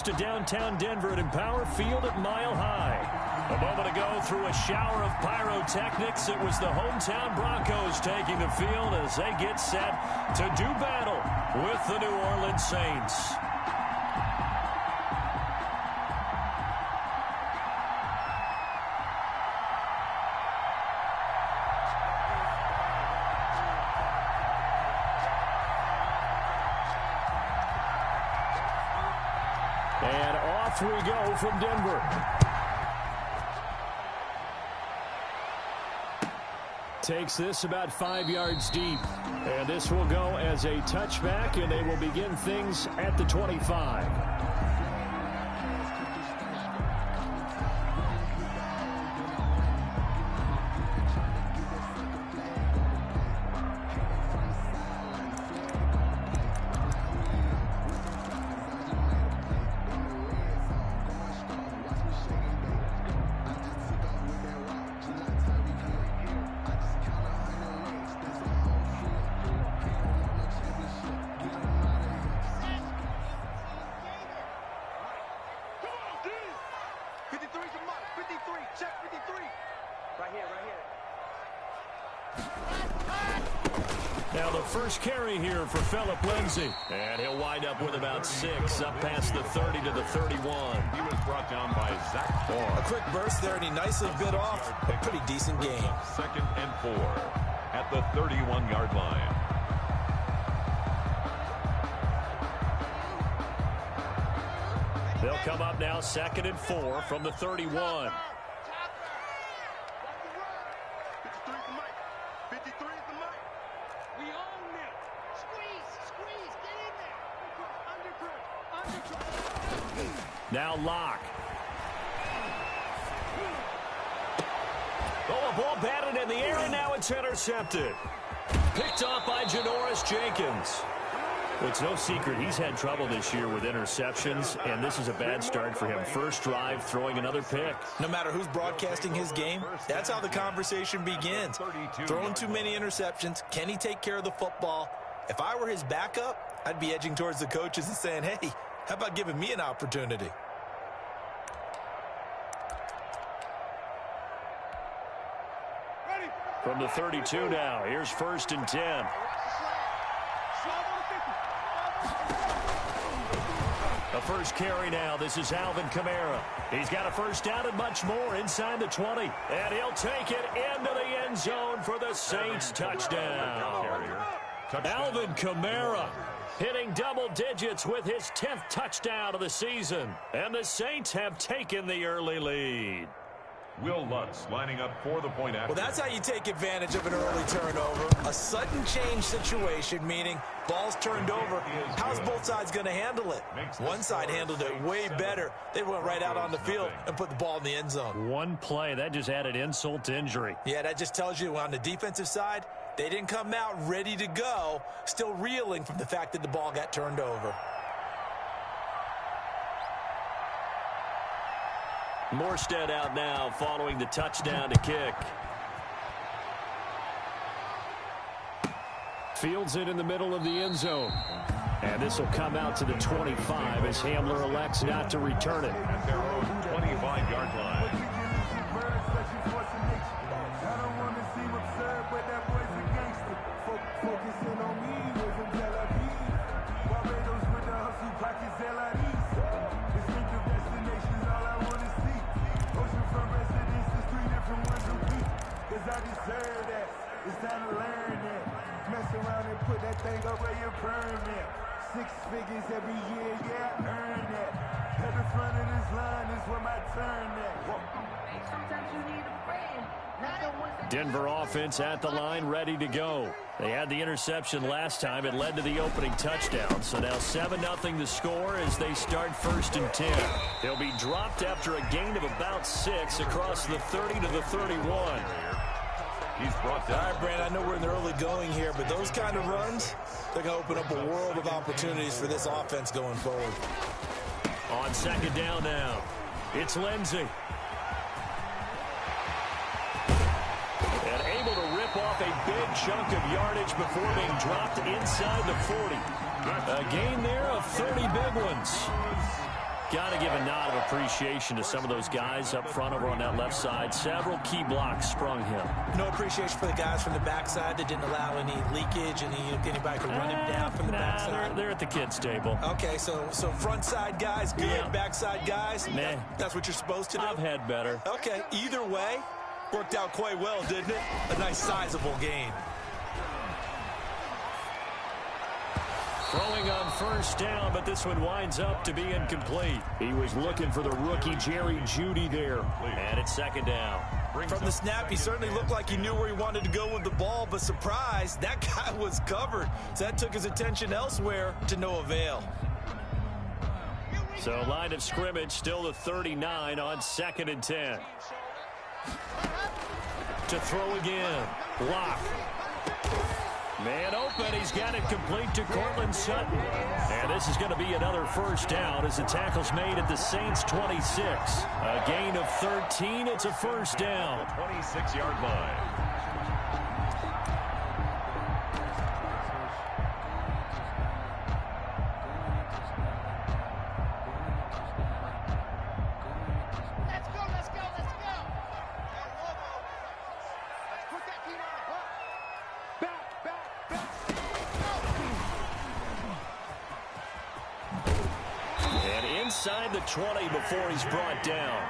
To downtown Denver at Empower Field at Mile High. A moment ago, through a shower of pyrotechnics, it was the hometown Broncos taking the field as they get set to do battle with the New Orleans Saints. And off we go from Denver. Takes this about 5 yards deep. And this will go as a touchback, and they will begin things at the 25. Now the first carry here for Phillip Lindsay. And he'll wind up with about 6, up past the 30 to the 31. He was brought down by Zach Moore. A quick burst there, and he nicely bit off a pretty decent game. 2nd and 4 at the 31-yard line. They'll come up now 2nd and 4 from the 31. Now Locke. Oh, a ball batted in the air, and now it's intercepted. Picked off by Janoris Jenkins. Well, it's no secret he's had trouble this year with interceptions, and this is a bad start for him. First drive, throwing another pick. No matter who's broadcasting his game, that's how the conversation begins. Throwing too many interceptions, can he take care of the football? If I were his backup, I'd be edging towards the coaches and saying, hey, how about giving me an opportunity? From the 32 now, here's 1st and 10. The first carry now. This is Alvin Kamara. He's got a first down and much more inside the 20. And he'll take it into the end zone for the Saints touchdown. Alvin Kamara hitting double digits with his 10th touchdown of the season. And the Saints have taken the early lead. Will Lutz lining up for the point after. Well, that's how you take advantage of an early turnover. A sudden change situation, meaning ball's turned over. How's both sides going to handle it? One side handled it way better. They went right out on the field and put the ball in the end zone. One play, that just added insult to injury. Yeah, that just tells you on the defensive side, they didn't come out ready to go, still reeling from the fact that the ball got turned over. Morstead out now following the touchdown to kick. Fields it in the middle of the end zone. And this will come out to the 25 as Hamler elects not to return it. At their own 25-yard line. It's time to learn that. Mess around and put that thing up where you burn that. 6 figures every year, yeah, earn that. At the front of this line is where my turn at. Sometimes you need a friend. Denver offense at the line, ready to go. They had the interception last time. It led to the opening touchdown. So now 7-0 the score as they start 1st and 10. They'll be dropped after a gain of about 6 across the 30 to the 31. He's brought down. All right, Brand, I know we're in the early going here, but those kind of runs, they're going to open up a world of opportunities for this offense going forward. On 2nd down now, it's Lindsay. And able to rip off a big chunk of yardage before being dropped inside the 40. A gain there of 30 big ones. Got to give a nod of appreciation to some of those guys up front over on that left side. Several key blocks sprung him. No appreciation for the guys from the backside that didn't allow any leakage, anybody could run him down from the backside. They're at the kids' table. Okay, so front side guys, good. Yeah. Backside guys, Nah. That's what you're supposed to do? I've had better. Okay, either way, worked out quite well, didn't it? A nice sizable gain. Throwing on first down, but this one winds up to be incomplete. He was looking for the rookie Jerry Jeudy there. And it's second down. From the snap, he certainly looked like he knew where he wanted to go with the ball, but surprise, that guy was covered. So that took his attention elsewhere to no avail. So line of scrimmage still the 39 on 2nd and 10. To throw again. Block. Man open. He's got it complete to Cortland Sutton. And this is going to be another first down as the tackle's made at the Saints 26. A gain of 13. It's a first down. 26-yard line. Inside the 20 before he's brought down.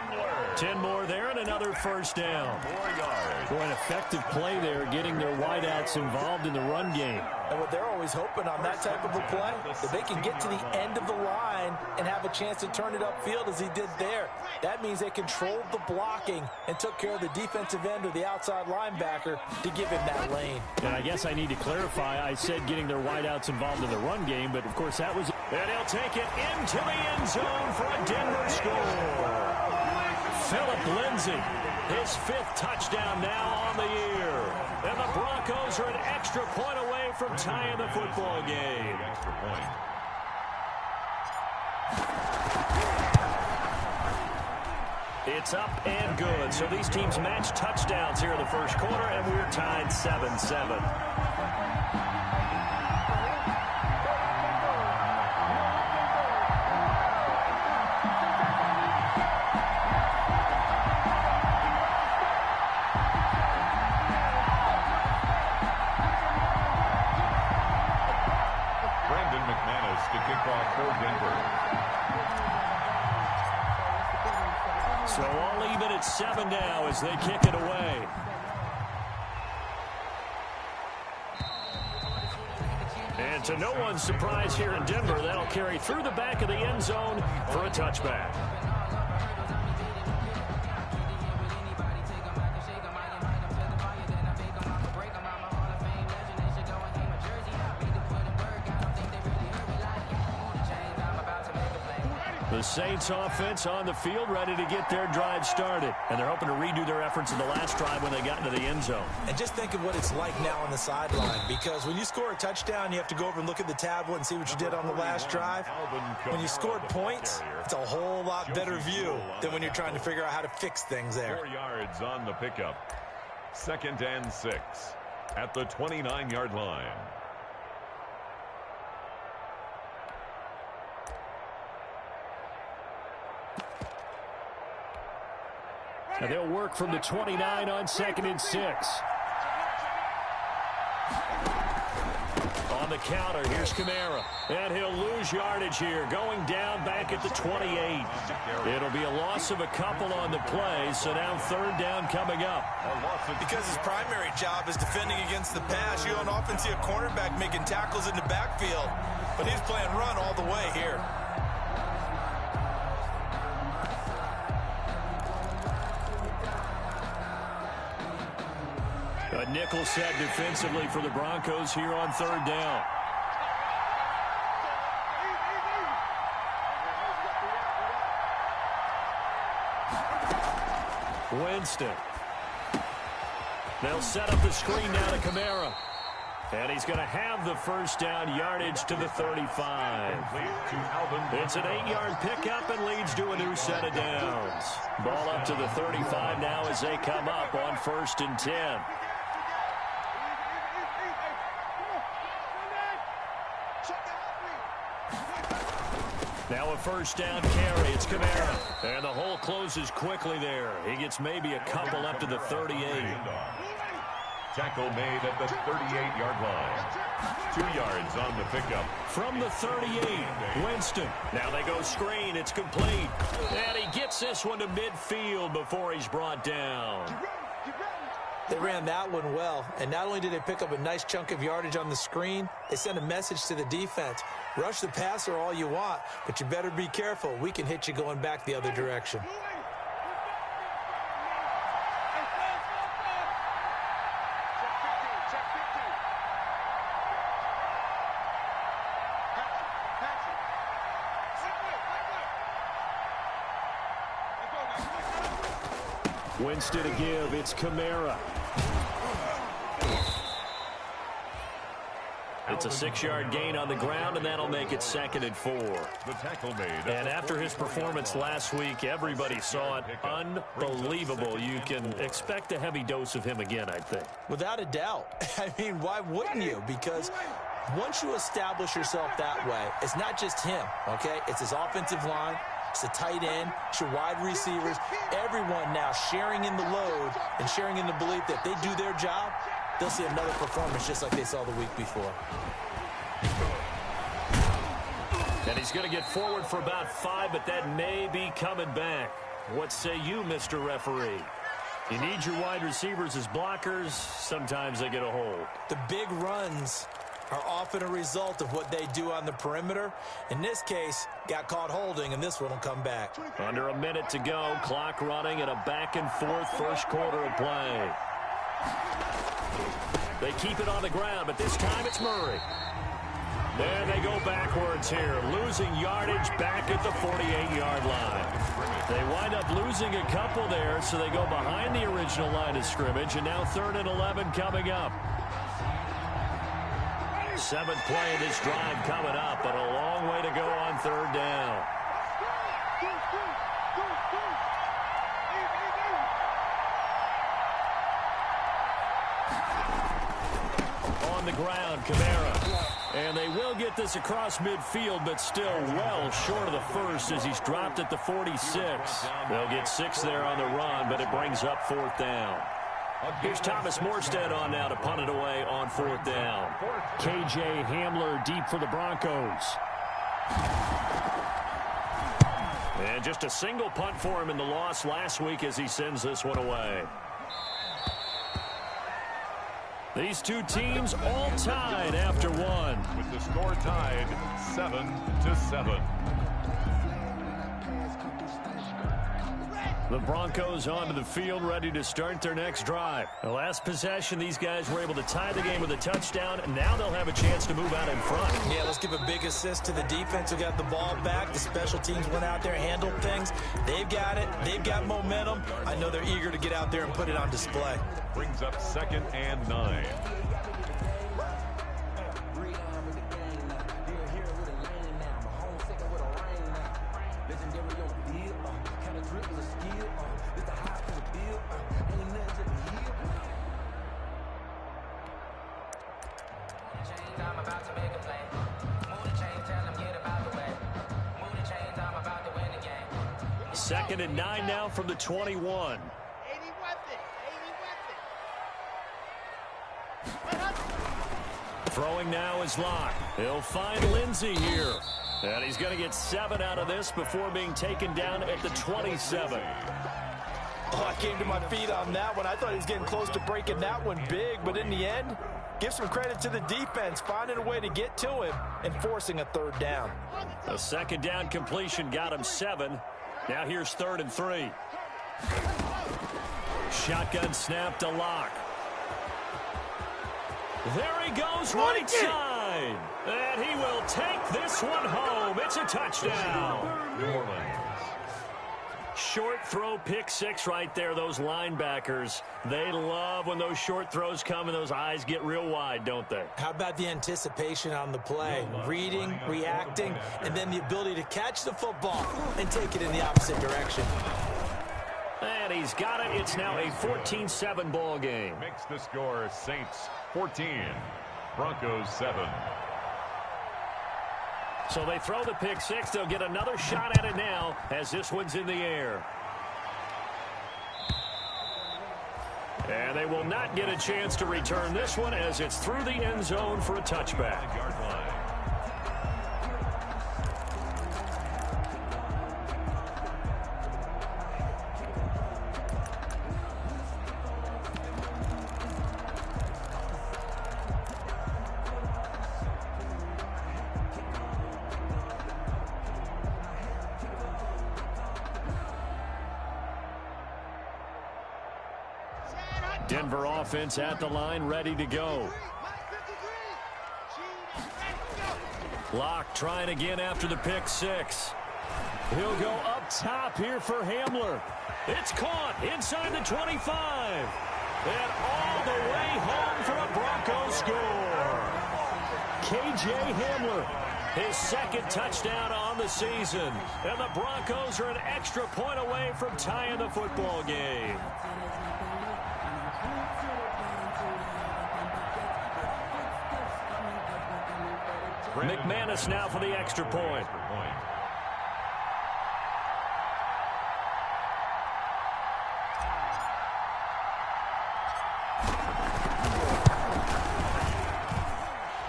10 more there and another first down. 4 yards. For an effective play there, getting their wideouts involved in the run game. And what they're always hoping on that type of a play, that they can get to the end of the line and have a chance to turn it upfield as he did there. That means they controlled the blocking and took care of the defensive end or the outside linebacker to give him that lane. And I guess I need to clarify, I said getting their wideouts involved in the run game, but of course that was... And he'll take it into the end zone for a Denver score. Phillip Lindsay, his 5th touchdown now on the year. And the Broncos are an extra point away from tying the football game. Extra point. It's up and good. So these teams match touchdowns here in the first quarter, and we're tied 7-7. So all even at 7 now as they kick it away. And to no one's surprise here in Denver, that'll carry through the back of the end zone for a touchback. The Saints offense on the field ready to get their drive started. And they're hoping to redo their efforts in the last drive when they got into the end zone. And just think of what it's like now on the sideline, because when you score a touchdown, you have to go over and look at the tablet and see what you did on the last drive. When you scored points, it's a whole lot better view than when you're trying to figure out how to fix things there. 4 yards on the pickup. 2nd and 6 at the 29-yard line. And they'll work from the 29 on 2nd and 6. On the counter, here's Kamara. And he'll lose yardage here, going down back at the 28. It'll be a loss of a couple on the play, so now 3rd down coming up. Because his primary job is defending against the pass, you don't often see a cornerback making tackles in the backfield. But he's playing run all the way here. A nickel set defensively for the Broncos here on 3rd down. Winston. They'll set up the screen now to Kamara. And he's going to have the first down yardage to the 35. It's an 8-yard pickup and leads to a new set of downs. Ball up to the 35 now as they come up on 1st and 10. Now a first down carry. It's Kamara. And the hole closes quickly there. He gets maybe a couple up to the 38. Tackle made at the 38-yard line. 2 yards on the pickup. From the 38, Winston. Now they go screen. It's complete. And he gets this one to midfield before he's brought down. They ran that one well, and not only did they pick up a nice chunk of yardage on the screen, they sent a message to the defense. Rush the passer all you want, but you better be careful. We can hit you going back the other direction. Winston to give. It's Kamara. It's a 6-yard gain on the ground, and that'll make it 2nd and 4. The tackle made. And after his performance last week, everybody saw it. Unbelievable. You can expect a heavy dose of him again, I think. Without a doubt. I mean, why wouldn't you? Because once you establish yourself that way, it's not just him, okay? It's his offensive line. It's the tight end. It's your wide receivers. Everyone now sharing in the load and sharing in the belief that they do their job, they'll see another performance just like they saw the week before. And he's going to get forward for about 5, but that may be coming back. What say you, Mr. Referee? You need your wide receivers as blockers. Sometimes they get a hold. The big runs are often a result of what they do on the perimeter. In this case, got caught holding, and this one will come back. Under a minute to go, clock running, and a back-and-forth first quarter of play. They keep it on the ground, but this time it's Murray. Then they go backwards here, losing yardage back at the 48-yard line. They wind up losing a couple there, so they go behind the original line of scrimmage, and now 3rd and 11 coming up. 7th play of this drive coming up, but a long way to go on 3rd down. On the ground, Kamara. And they will get this across midfield, but still well short of the first as he's dropped at the 46. They'll get 6 there on the run, but it brings up 4th down. Here's Thomas Morstead on now to punt it away on 4th down. K.J. Hamler deep for the Broncos. And just a single punt for him in the loss last week as he sends this one away. These two teams all tied after one. With the score tied 7-7. The Broncos onto the field, ready to start their next drive. The last possession, these guys were able to tie the game with a touchdown, and now they'll have a chance to move out in front. Yeah, let's give a big assist to the defense who got the ball back. The special teams went out there, handled things. They've got it. They've got momentum. I know they're eager to get out there and put it on display. Brings up 2nd and 9. Second and 9 now from the 21. Throwing now is Locke. He'll find Lindsey here. And he's going to get 7 out of this before being taken down at the 27. Oh, I came to my feet on that one. I thought he was getting close to breaking that one big, but in the end, give some credit to the defense, finding a way to get to him and forcing a 3rd down. A 2nd down completion got him 7. Now here's 3rd and 3. Shotgun snap to Locke. There he goes, right side. And he will take this one home. It's a touchdown. New Orleans. Short throw, pick 6 right there. Those linebackers, they love when those short throws come and those eyes get real wide, don't they? How about the anticipation on the play? Reading, reacting, and then the ability to catch the football and take it in the opposite direction. And he's got it. It's now a 14-7 ball game. Makes the score Saints 14, Broncos 7. So they throw the pick six. They'll get another shot at it now as this one's in the air. And they will not get a chance to return this one as it's through the end zone for a touchback. Denver offense at the line, ready to go. Locke trying again after the pick six. He'll go up top here for Hamler. It's caught inside the 25. And all the way home for a Broncos score. K.J. Hamler, his second touchdown on the season. And the Broncos are an extra point away from tying the football game. McManus now for the extra point.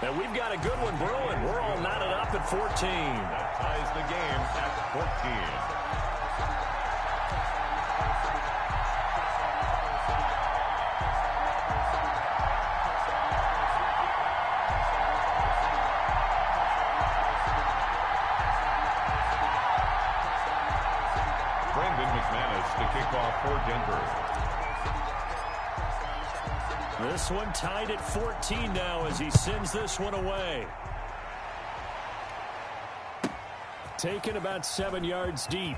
And we've got a good one brewing. We're all knotted up at 14. That ties the game at 14. To kick off for Denver. This one tied at 14 now as he sends this one away. Taken about 7 yards deep.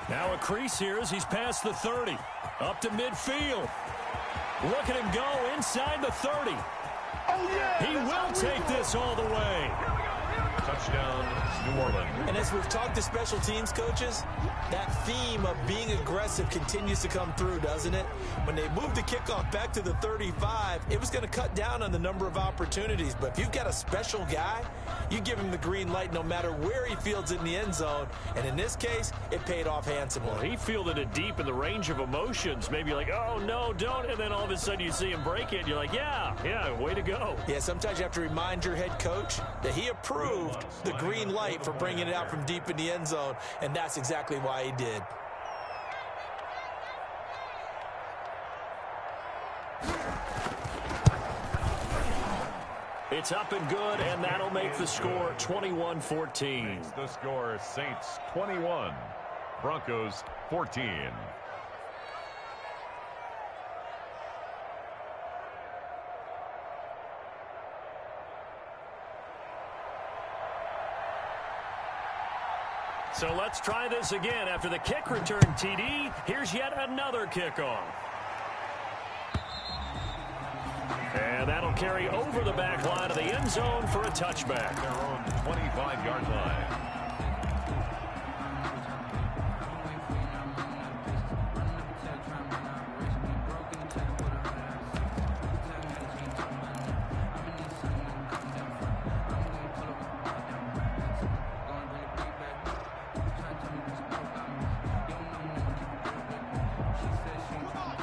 Now a crease here as he's past the 30. Up to midfield. Look at him go inside the 30. He will take this all the way. Touchdown, New Orleans. And as we've talked to special teams coaches, that theme of being aggressive continues to come through, doesn't it? When they moved the kickoff back to the 35, it was going to cut down on the number of opportunities. But if you've got a special guy, you give him the green light no matter where he fields it in the end zone. And in this case, it paid off handsomely. Well, he fielded it deep in the range of emotions. Maybe like, oh, no, don't. And then all of a sudden you see him break it. And you're like, yeah, way to go. Yeah, sometimes you have to remind your head coach that he approved the green light for bringing it out from deep in the end zone, and that's exactly why he did. It's up and good, and that'll make the score 21-14. The score, Saints 21, Broncos 14. So let's try this again. After the kick return TD, here's yet another kickoff. And that'll carry over the back line of the end zone for a touchback. Their own 25-yard line.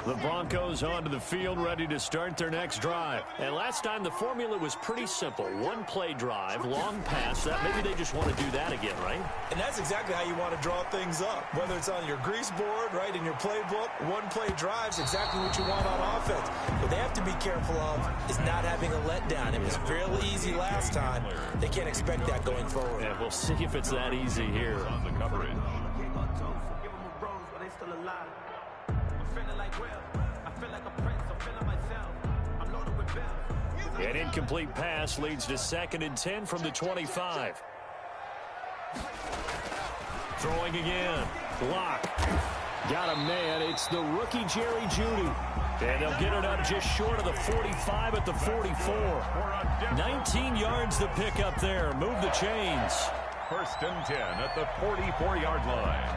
The Broncos onto the field, ready to start their next drive. And last time the formula was pretty simple. One play drive, long pass. That maybe they just want to do that again, right? And that's exactly how you want to draw things up. Whether it's on your grease board, right, in your playbook, one play drive's exactly what you want on offense. What they have to be careful of is not having a letdown. It was fairly easy last time. They can't expect that going forward. Yeah, we'll see if it's that easy here. On the coverage. An incomplete pass leads to 2nd and 10 from the 25. Throwing again. Locke. Got a man. It's the rookie Jerry Jeudy. And they'll get it up just short of the 45 at the 44. 19 yards to pick up there. Move the chains. 1st and 10 at the 44-yard line.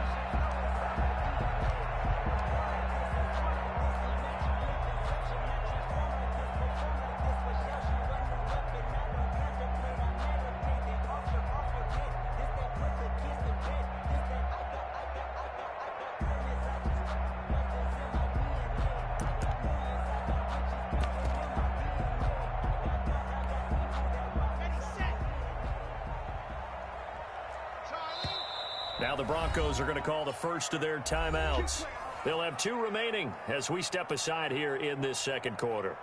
Now the Broncos are going to call the first of their timeouts. They'll have 2 remaining as we step aside here in this second quarter.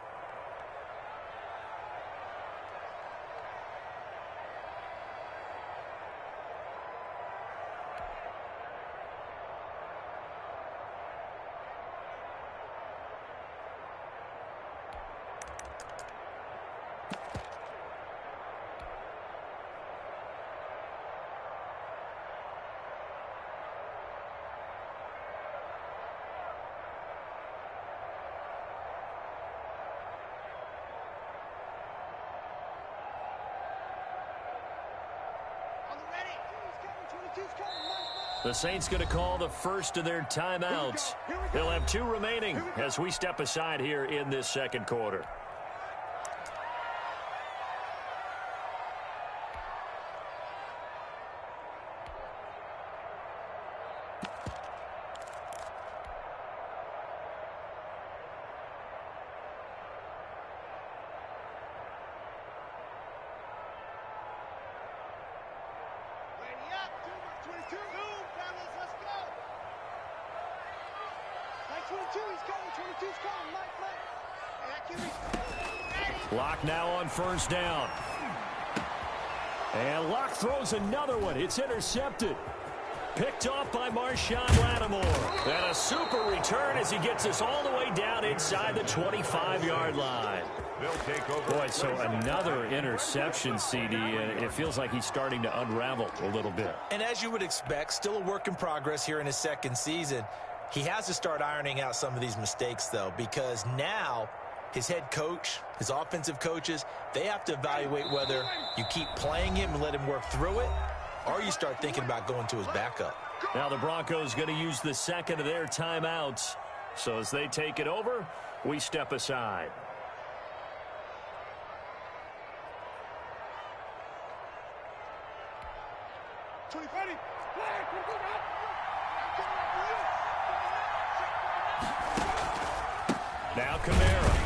The Saints going to call the first of their timeouts. They'll have 2 remaining as we step aside here in this second quarter. Locke now on first down. And Locke throws another one. It's intercepted. Picked off by Marshawn Lattimore. And a super return as he gets us all the way down inside the 25-yard line. Boy, so another interception, CD. It feels like he's starting to unravel a little bit. And as you would expect, still a work in progress here in his second season. He has to start ironing out some of these mistakes, though, because now his head coach, his offensive coaches, they have to evaluate whether you keep playing him and let him work through it, or you start thinking about going to his backup. Now the Broncos going to use the second of their timeouts. So as they take it over, we step aside. Now Kamara.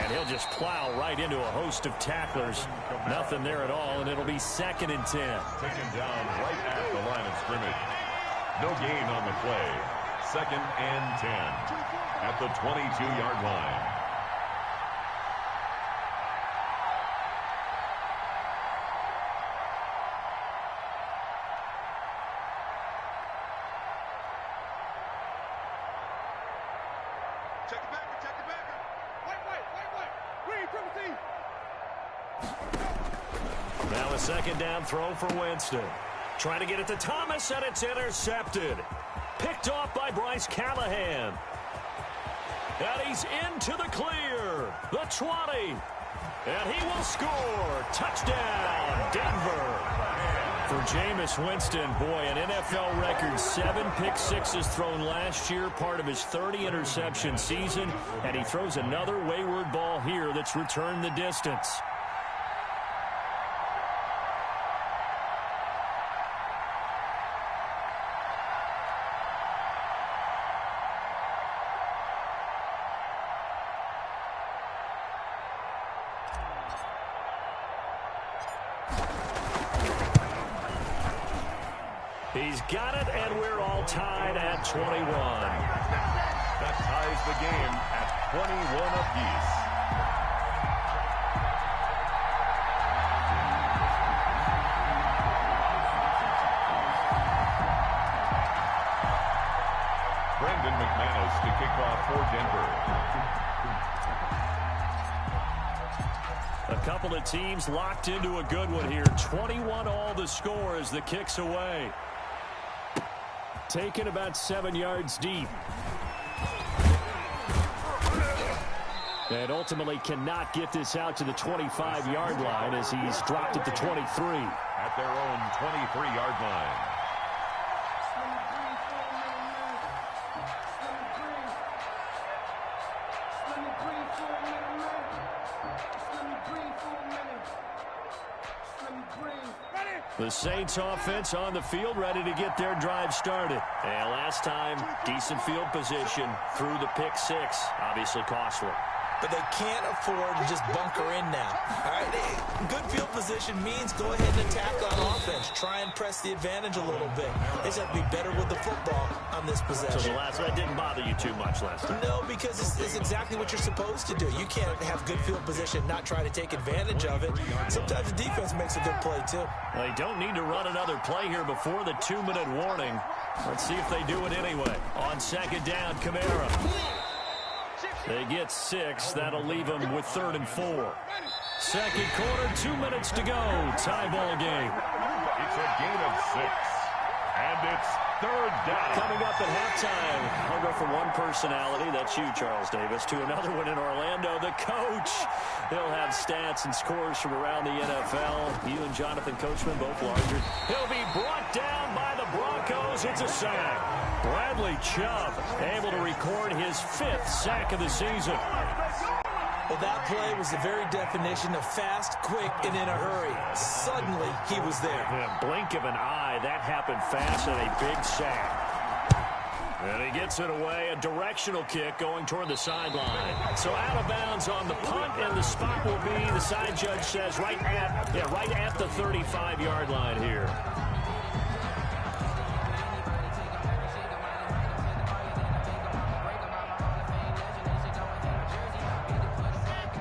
And he'll just plow right into a host of tacklers. Nothing there at all, and it'll be 2nd and 10. Taken down right at the line of scrimmage. No gain on the play. 2nd and 10 at the 22-yard line. Now a 2nd down throw for Winston. Trying to get it to Thomas, and it's intercepted. Picked off by Bryce Callahan. And he's into the clear. The 20. And he will score. Touchdown, Denver. For Jameis Winston, boy, an NFL record 7 pick-sixes thrown last year, part of his 30-interception season, and he throws another wayward ball here that's returned the distance. He's got it, and we're all tied at 21. That ties the game at 21 apiece. Brendan McManus to kick off for Denver. A couple of teams locked into a good one here. 21 all the score as the kick's away. Taken about 7 yards deep. And ultimately cannot get this out to the 25-yard line as he's dropped at the 23. At their own 23-yard line. The Saints offense on the field, ready to get their drive started. And last time, decent field position through the pick 6. Obviously costly. but they can't afford to just bunker in now. All right, good field position means go ahead and attack on offense. Try and press the advantage a little bit. They just have to be better with the football on this possession. So the last one didn't bother you too much last time? No, because it's exactly what you're supposed to do. You can't have good field position, not try to take advantage of it. Sometimes the defense makes a good play, too. They don't need to run another play here before the 2-minute warning. Let's see if they do it anyway. On second down, Kamara. They get 6. That'll leave them with 3rd and 4. Second quarter, 2 minutes to go. Tie ball game. It's a gain of 6. And it's 3rd down. Coming up at halftime, I'll go from one personality, that's you, Charles Davis, to another one in Orlando, the coach. He'll have stats and scores from around the NFL. You and Jonathan Coachman, both larger. He'll be brought down by the Broncos. It's a sack. Bradley Chubb able to record his 5th sack of the season. Well, that play was the very definition of fast, quick, and in a hurry. Suddenly, he was there. In a blink of an eye, that happened fast and a big sack. And he gets it away, a directional kick going toward the sideline. So out of bounds on the punt, and the spot will be, the side judge says, right at the 35-yard line here.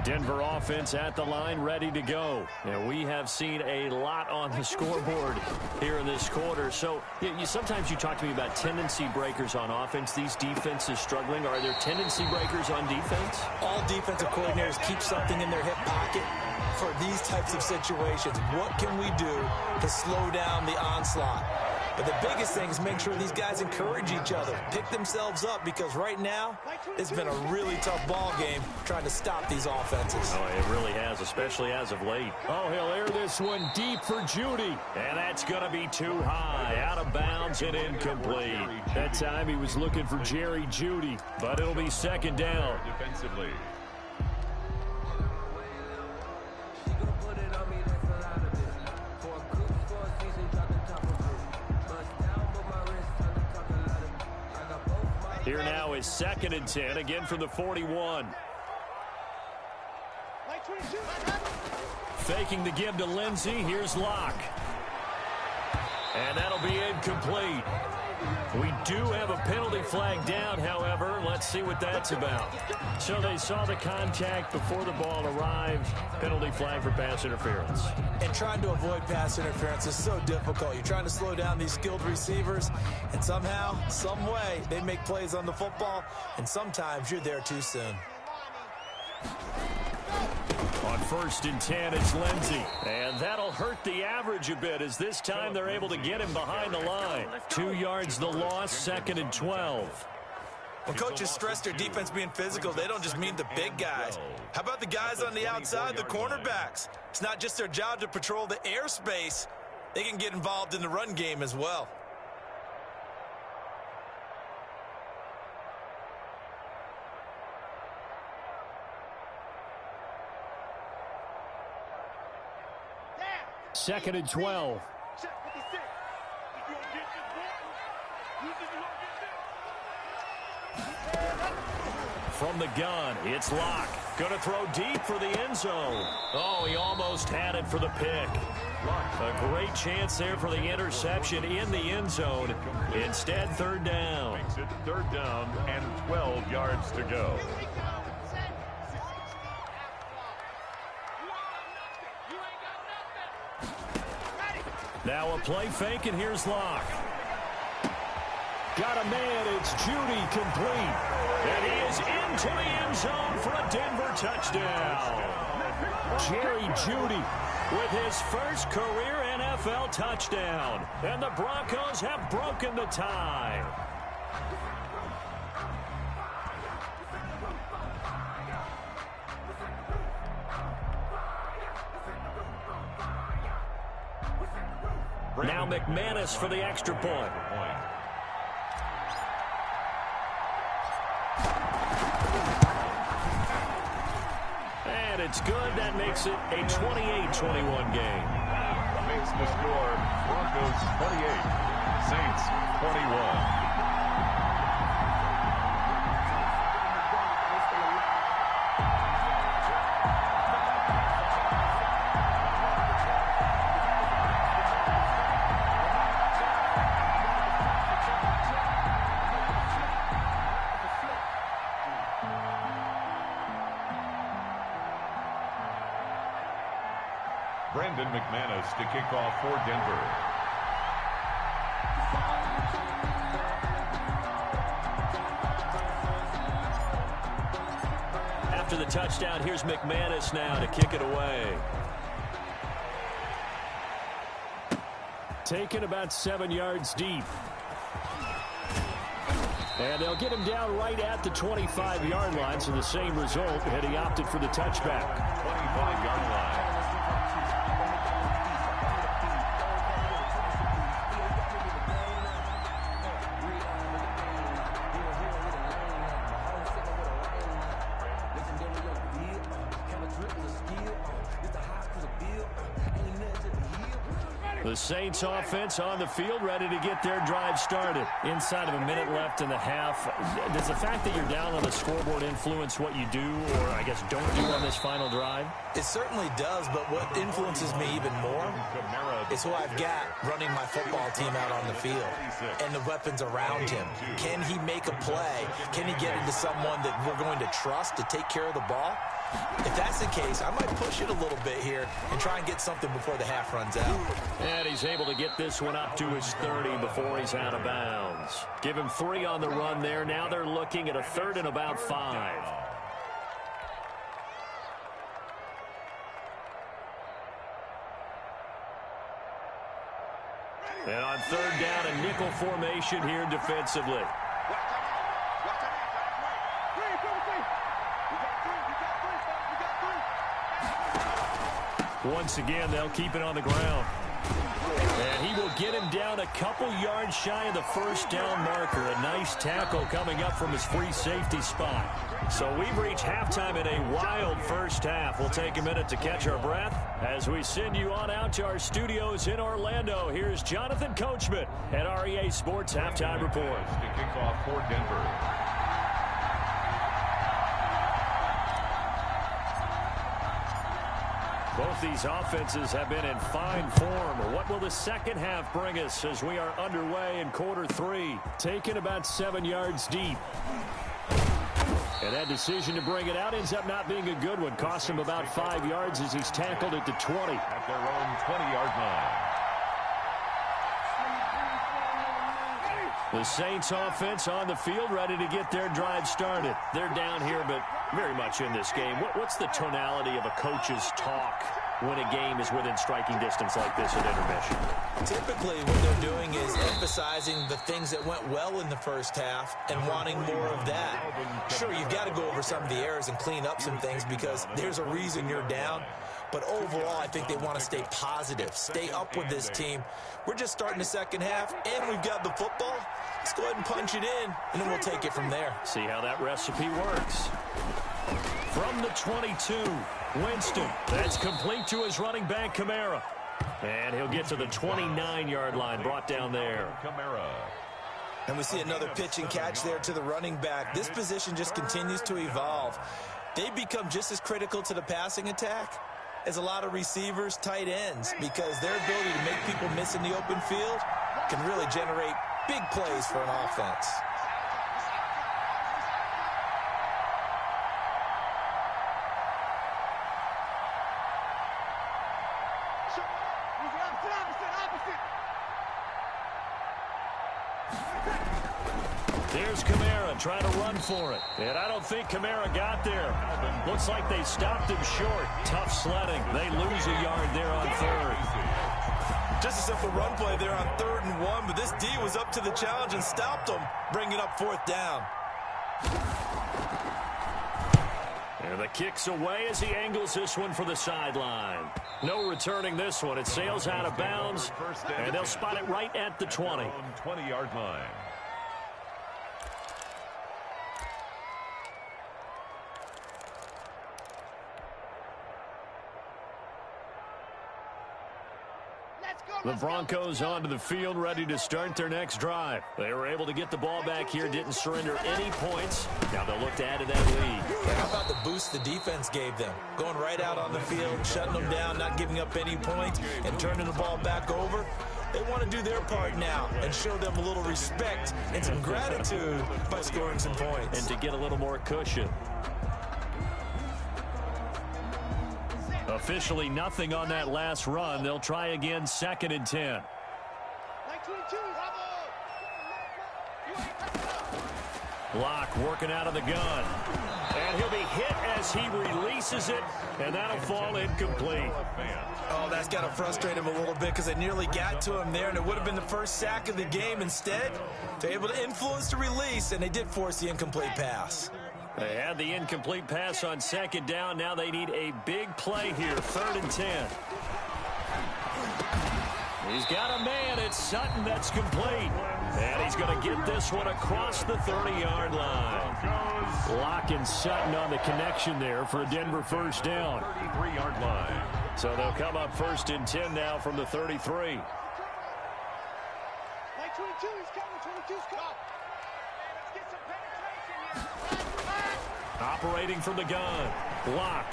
Denver offense at the line, ready to go. And we have seen a lot on the scoreboard here in this quarter. So sometimes you talk to me about tendency breakers on offense. These defenses struggling. Are there tendency breakers on defense? All defensive coordinators keep something in their hip pocket for these types of situations. What can we do to slow down the onslaught? But the biggest thing is make sure these guys encourage each other, pick themselves up, because right now it's been a really tough ball game trying to stop these offenses. Oh, it really has, especially as of late. Oh, he'll air this one deep for Judy. And that's going to be too high, out of bounds and incomplete. That time he was looking for Jerry Judy, but it'll be second down. Defensively. Here now is 2nd and 10, again from the 41. Faking the give to Lindsey. Here's Locke. And that'll be incomplete. We do have a penalty flag down, however. Let's see what that's about. So they saw the contact before the ball arrived. Penalty flag for pass interference. And trying to avoid pass interference is so difficult. You're trying to slow down these skilled receivers, and somehow, some way, they make plays on the football, and sometimes you're there too soon. On 1st and 10, it's Lindsey. And that'll hurt the average a bit, as this time they're able to get him behind the line. 2 yards the loss, 2nd and 12. When coaches stress their defense being physical, they don't just mean the big guys. How about the guys on the outside, the cornerbacks? It's not just their job to patrol the airspace. They can get involved in the run game as well. Second and 12. From the gun, it's Locke. Going to throw deep for the end zone. Oh, he almost had it for the pick. A great chance there for the interception in the end zone. Instead, 3rd down. Makes it 3rd down and 12 yards to go. Now a play fake, and here's Locke. Got a man, it's Judy, complete. And he is into the end zone for a Denver touchdown. Jerry Judy with his first career NFL touchdown. And the Broncos have broken the tie. Now McManus for the extra point. And it's good. That makes it a 28-21 game. Makes the score Broncos 28, Saints 21. to kick off for Denver. After the touchdown, here's McManus now to kick it away. Taken about 7 yards deep. And they'll get him down right at the 25-yard line, so the same result had he opted for the touchback. 25-yard line. The Saints offense on the field, ready to get their drive started. Inside of a minute left in the half, does the fact that you're down on the scoreboard influence what you do, or I guess don't do on this final drive? It certainly does, but what influences me even more is who I've got running my football team out on the field and the weapons around him. Can he make a play? Can he get into someone that we're going to trust to take care of the ball? If that's the case, I might push it a little bit here and try and get something before the half runs out. And he's able to get this one up to his 30 before he's out of bounds. Give him 3 on the run there. Now they're looking at a 3rd and about 5. And on 3rd down, a nickel formation here defensively. Once again, they'll keep it on the ground. And he will get him down a couple yards shy of the 1st down marker. A nice tackle coming up from his free safety spot. So we've reached halftime in a wild first half. We'll take a minute to catch our breath as we send you on out to our studios in Orlando. Here's Jonathan Coachman at REA Sports Halftime Report. To kick off for Denver. Both these offenses have been in fine form. What will the second half bring us as we are underway in quarter 3? Taken about 7 yards deep. And that decision to bring it out ends up not being a good one. Cost him about 5 yards as he's tackled at the 20. At their own 20-yard line. The Saints offense on the field, ready to get their drive started. They're down here, but very much in this game. What's the tonality of a coach's talk when a game is within striking distance like this at intermission? Typically, what they're doing is emphasizing the things that went well in the first half and wanting more of that. Sure, you've got to go over some of the errors and clean up some things because there's a reason you're down. But overall, I think they want to stay positive, stay up with this team. We're just starting the second half, and we've got the football. Let's go ahead and punch it in, and then we'll take it from there. See how that recipe works. From the 22, Winston. That's complete to his running back, Kamara. And he'll get to the 29-yard line, brought down there. Kamara. And we see another pitch and catch there to the running back. This position just continues to evolve. They become just as critical to the passing attack as a lot of receivers, tight ends, because their ability to make people miss in the open field can really generate big plays for an offense. There's Kamara trying to run for it. And I don't think Kamara got there. Looks like they stopped him short. Tough sledding. They lose a yard there on 3rd. Just a simple run play there on 3rd and 1, but this D was up to the challenge and stopped them, bringing up 4th down. And the kick's away as he angles this one for the sideline. No returning this one. It sails out of bounds, and they'll spot it right at the 20. 20-yard line. The Broncos onto the field, ready to start their next drive. They were able to get the ball back here, didn't surrender any points. Now they'll look to add to that lead. How about the boost the defense gave them? Going right out on the field, shutting them down, not giving up any points, and turning the ball back over. They want to do their part now and show them a little respect and some gratitude by scoring some points. And to get a little more cushion. A Officially nothing on that last run. They'll try again 2nd and 10. Block working out of the gun. And he'll be hit as he releases it, and that'll fall incomplete. Oh, that's got to frustrate him a little bit because they nearly got to him there, and it would have been the first sack of the game. Instead, they're able to influence the release, and they did force the incomplete pass. They had the incomplete pass on 2nd down. Now they need a big play here, 3rd and 10. He's got a man. It's Sutton that's complete. And he's going to get this one across the 30-yard line. Locking Sutton on the connection there for a Denver first down. 33-yard line. So they'll come up 1st and 10 now from the 33. Operating from the gun. Block.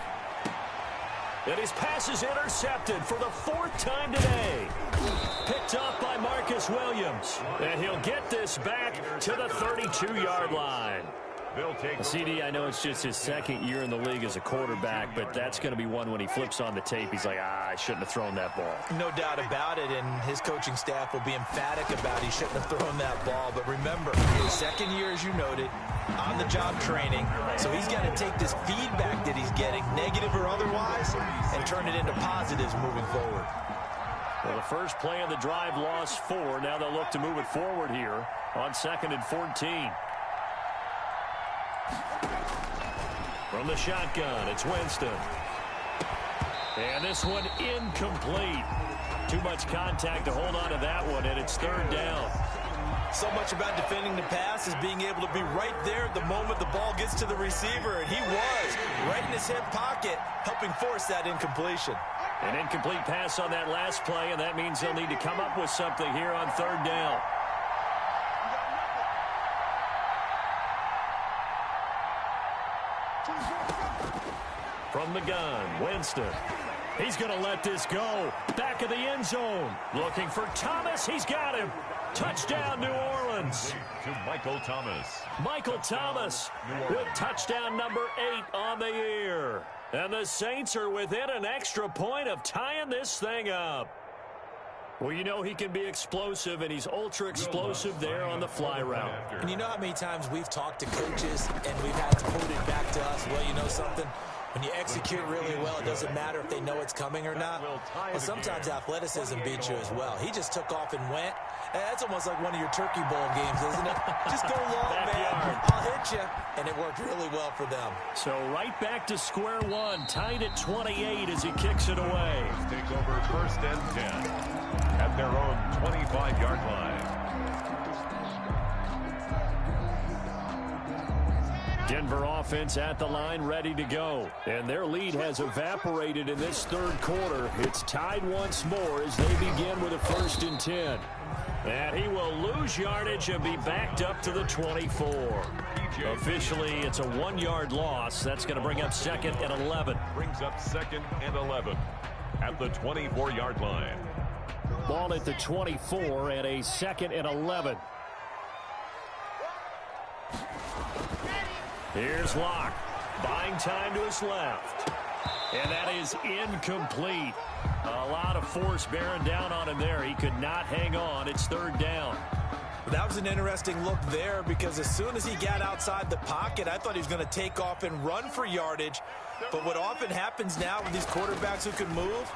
And his pass is intercepted for the 4th time today. Picked up by Marcus Williams. And he'll get this back to the 32-yard line. CD, I know it's just his 2nd year in the league as a quarterback, but that's going to be one when he flips on the tape, he's like, I shouldn't have thrown that ball. No doubt about it, and his coaching staff will be emphatic about he shouldn't have thrown that ball. But remember, his 2nd year, as you noted, on-the-job training, so he's got to take this feedback that he's getting, negative or otherwise, and turn it into positives moving forward. Well, the first play of the drive lost 4. Now they'll look to move it forward here on 2nd and 14. From the shotgun, it's Winston. And this one incomplete. Too much contact to hold on to that one, and it's 3rd down. So much about defending the pass is being able to be right there at the moment the ball gets to the receiver, and he was right in his hip pocket, helping force that incompletion. An incomplete pass on that last play, and that means they'll need to come up with something here on 3rd down. From the gun, Winston. He's going to let this go. Back of the end zone. Looking for Thomas. He's got him. Touchdown, New Orleans. To Michael Thomas. Michael Thomas with touchdown number 8 on the year. And the Saints are within an extra point of tying this thing up. Well, you know he can be explosive, and he's ultra-explosive there on the fly route. And you know how many times we've talked to coaches, and we've had to quote it back to us, well, you know something? When you execute really well, it doesn't matter if they know it's coming or not. But sometimes athleticism beats you as well. He just took off and went. And that's almost like one of your Turkey Bowl games, isn't it? Just go long, man. I'll hit you. And it worked really well for them. So right back to square one, tied at 28 as he kicks it away. Take over 1st and 10 at their own 25-yard line. Denver offense at the line, ready to go. And their lead has evaporated in this 3rd quarter. It's tied once more as they begin with a 1st and 10. And he will lose yardage and be backed up to the 24. Officially, it's a 1-yard loss. That's going to bring up 2nd and 11. Brings up 2nd and 11 at the 24-yard line. Ball at the 24 and a 2nd and 11. Here's Locke, buying time to his left. And that is incomplete. A lot of force bearing down on him there. He could not hang on. It's 3rd down. That was an interesting look there because as soon as he got outside the pocket, I thought he was going to take off and run for yardage. But what often happens now with these quarterbacks who can move,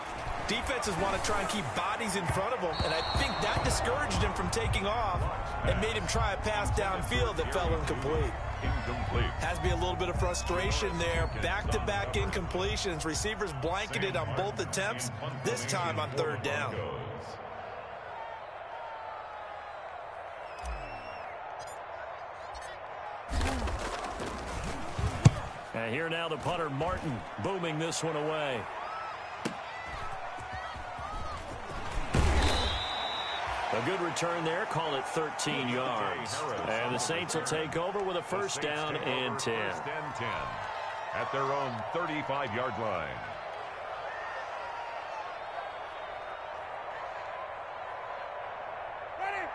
defenses want to try and keep bodies in front of them, and I think that discouraged him from taking off and made him try a pass downfield that fell incomplete. Incomplete. Has to be a little bit of frustration there. Back-to-back incompletions. Receivers blanketed on both attempts, this time on 3rd down. And here now the punter, Martin, booming this one away. A good return there, call it 13 yards. And the Saints will take over with a 1st down and 10. At their own 35-yard line.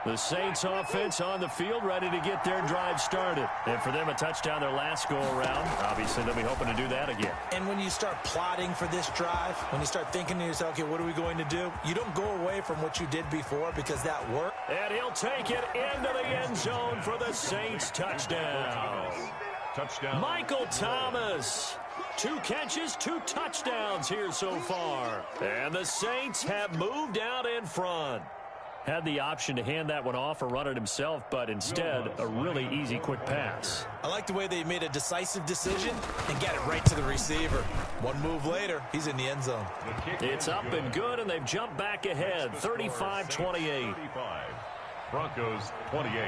The Saints offense on the field, ready to get their drive started. And for them, a touchdown their last go-around. Obviously, they'll be hoping to do that again. And when you start plotting for this drive, when you start thinking to yourself, okay, what are we going to do? You don't go away from what you did before because that worked. And he'll take it into the end zone for the Saints touchdown. Touchdown. Michael Thomas. 2 catches, 2 touchdowns here so far. And the Saints have moved out in front. Had the option to hand that one off or run it himself, but instead, a really easy, quick pass. I like the way they made a decisive decision and got it right to the receiver. One move later, he's in the end zone. It's up and good, and they've jumped back ahead, 35-28. Broncos 28.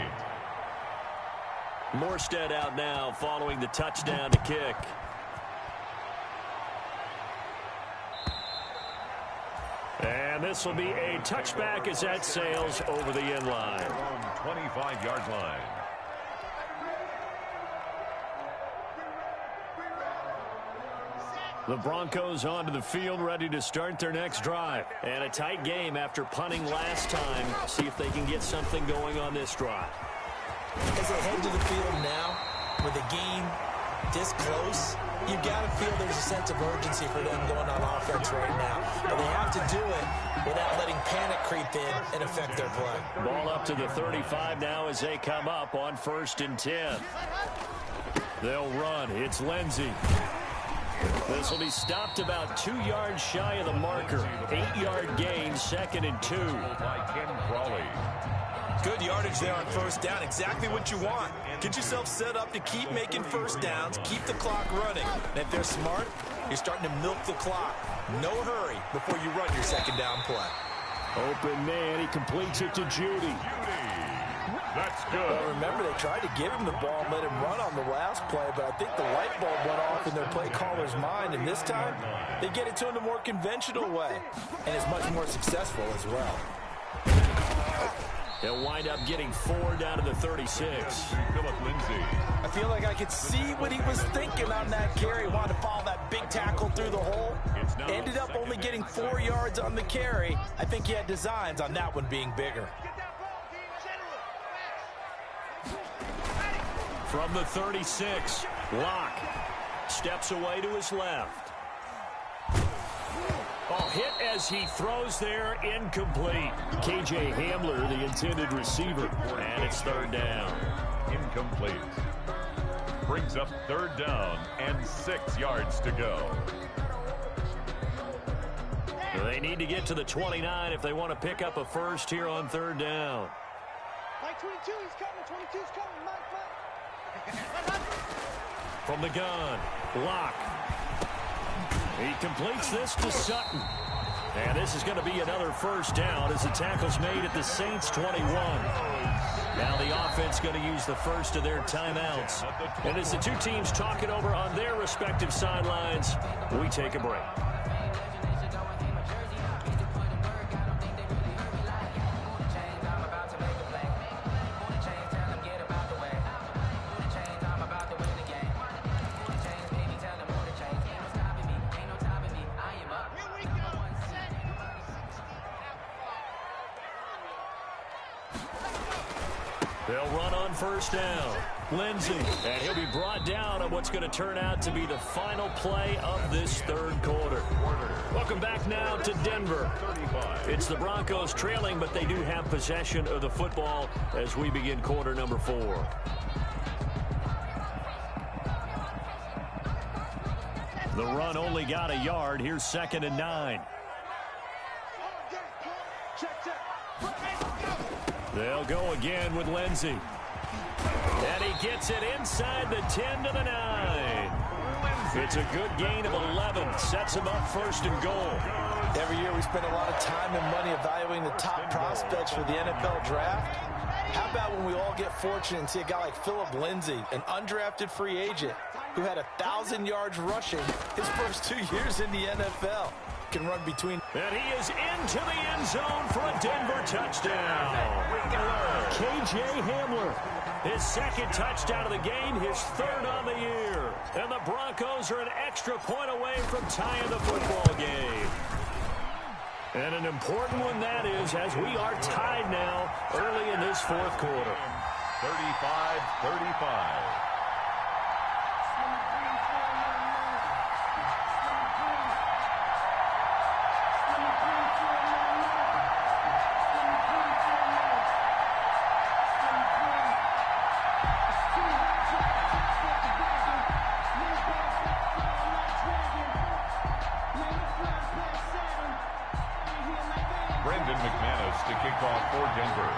Morstead out now following the touchdown to kick. And this will be a touchback as that sails over the end line. 25-yard line. The Broncos onto the field, ready to start their next drive. And a tight game after punting last time. See if they can get something going on this drive. As they head to the field now, with the game this close, you've got to feel there's a sense of urgency for them going on offense right now. But they have to do it without letting panic creep in and affect their play. Ball up to the 35 now as they come up on 1st and 10. They'll run. It's Lindsey. This will be stopped about 2 yards shy of the marker. 8-yard gain, 2nd and 2. By Ken Crawley. Good yardage there on 1st down. Exactly what you want. Get yourself set up to keep making 1st downs, keep the clock running. And if they're smart, you're starting to milk the clock. No hurry before you run your 2nd down play. Open man, he completes it to Judy. That's good. Well, remember, they tried to give him the ball and let him run on the last play, but I think the light bulb went off in their play caller's mind, and this time, they get it to him the more conventional way, and it's much more successful as well. He'll wind up getting 4 down to the 36. Phillip Lindsay. I feel like I could see what he was thinking on that carry. Wanted to follow that big tackle through the hole. Ended up only getting 4 yards on the carry. I think he had designs on that one being bigger. From the 36, Locke steps away to his left. Oh, hit as he throws there, incomplete. K.J. Hamler, the intended receiver, and it's 3rd down. Incomplete. Brings up 3rd down and 6 yards to go. They need to get to the 29 if they want to pick up a first here on 3rd down. Mike 22, he's coming. 22's coming. Mike. From the gun, Locke. He completes this to Sutton. And this is going to be another 1st down as the tackle's made at the Saints 21. Now the offense going to use the first of their timeouts. And as the two teams talk it over on their respective sidelines, we take a break. They'll run on 1st down. Lindsey, and he'll be brought down on what's going to turn out to be the final play of this 3rd quarter. Welcome back now to Denver. It's the Broncos trailing, but they do have possession of the football as we begin quarter number 4. The run only got a yard. Here's 2nd and 9. They'll go again with Lindsey. And he gets it inside the 10 to the 9. It's a good gain of 11. Sets him up 1st and goal. Every year we spend a lot of time and money evaluating the top prospects for the NFL draft. How about when we all get fortunate and see a guy like Phillip Lindsay, an undrafted free agent who had 1,000 yards rushing his first 2 years in the NFL. Can run between. And he is into the end zone for a Denver touchdown. K.J. Hamler, his 2nd touchdown of the game, his 3rd on the year. And the Broncos are an extra point away from tying the football game. And an important one that is, as we are tied now early in this fourth quarter. 35-35. To kick off for Denver.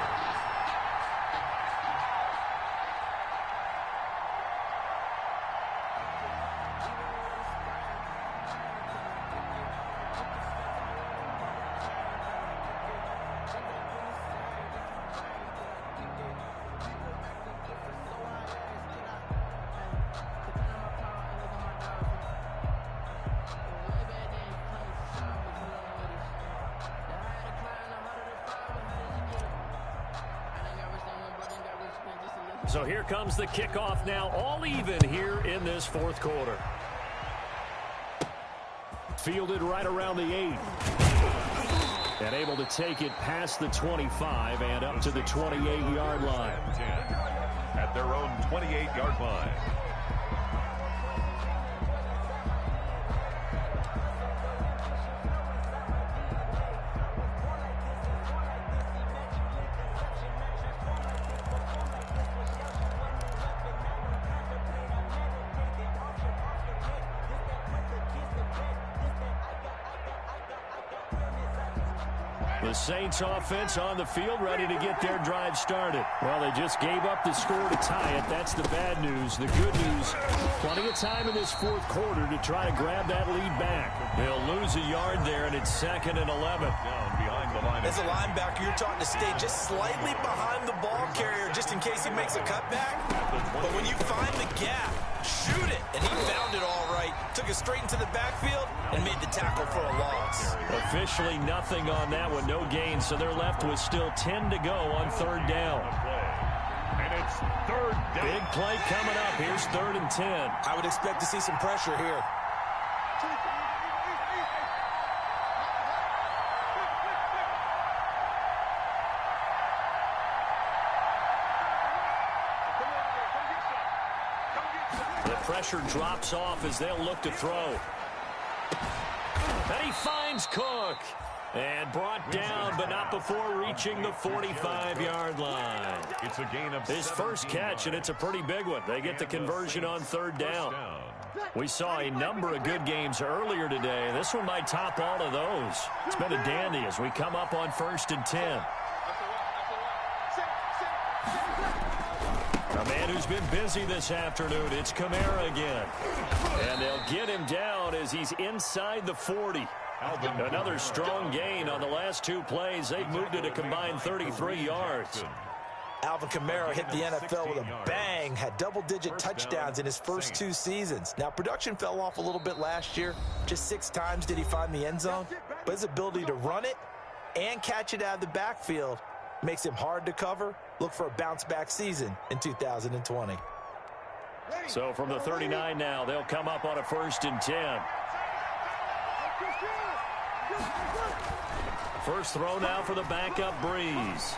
So here comes the kickoff now, all even here in this fourth quarter. Fielded right around the 8. And able to take it past the 25 and up to the 28-yard line. At their own 28-yard line. The Saints offense on the field, ready to get their drive started. Well, they just gave up the score to tie it. That's the bad news. The good news, plenty of time in this fourth quarter to try to grab that lead back. They'll lose a yard there, and it's 2nd and 11. Down behind the line. As a linebacker, you're taught to stay just slightly behind the ball carrier just in case he makes a cutback. But when you find the gap, shoot it. And he found it all right. Took it straight into the backfield and made the tackle for a loss. Officially nothing on that one. No gain, so they're left with still 10 to go on 3rd down. And it's 3rd down. Big play coming up. Here's 3rd and 10. I would expect to see some pressure here. Pressure drops off as they'll look to throw. And he finds Cook. And brought down, but not before reaching the 45-yard line. It's a gain of his first catch, and it's a pretty big one. They get the conversion on 3rd down. We saw a number of good games earlier today. This one might top all of those. It's been a dandy as we come up on 1st and 10. A man who's been busy this afternoon, it's Kamara again. And they'll get him down as he's inside the 40. Another strong gain on the last 2 plays. They've moved it a combined 33 yards. Alvin Kamara hit the NFL with a bang, had double-digit touchdowns in his first 2 seasons. Now, production fell off a little bit last year. Just 6 times did he find the end zone. But his ability to run it and catch it out of the backfield makes him hard to cover. Look for a bounce-back season in 2020. So from the 39 now, they'll come up on a 1st and 10. First throw now for the backup Breeze.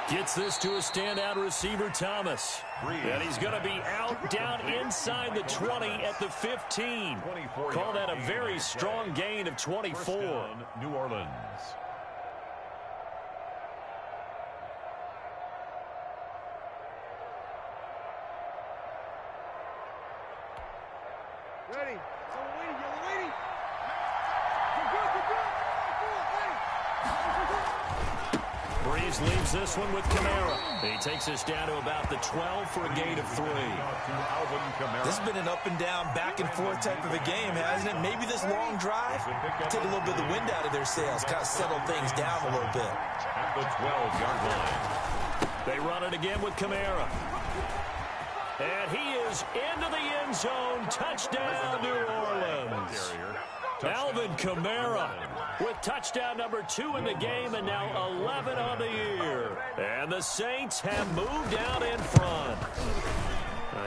Gets this to a standout receiver, Thomas. And he's going to be out down inside the 20 at the 15. Call that a very strong gain of 24. New Orleans. Ready. Yellow lady. Breeze leaves this one with Kamara. He takes us down to about the 12 for a gain of 3. This has been an up and down, back and forth type of a game, hasn't it? Maybe this long drive take a little bit of the wind out of their sails, kind of settle things down a little bit. At the 12-yard line. They run it again with Kamara. And he is into the end zone. Touchdown, New Orleans. Alvin Kamara with touchdown number 2 in the game and now 11 on the year. And the Saints have moved out in front.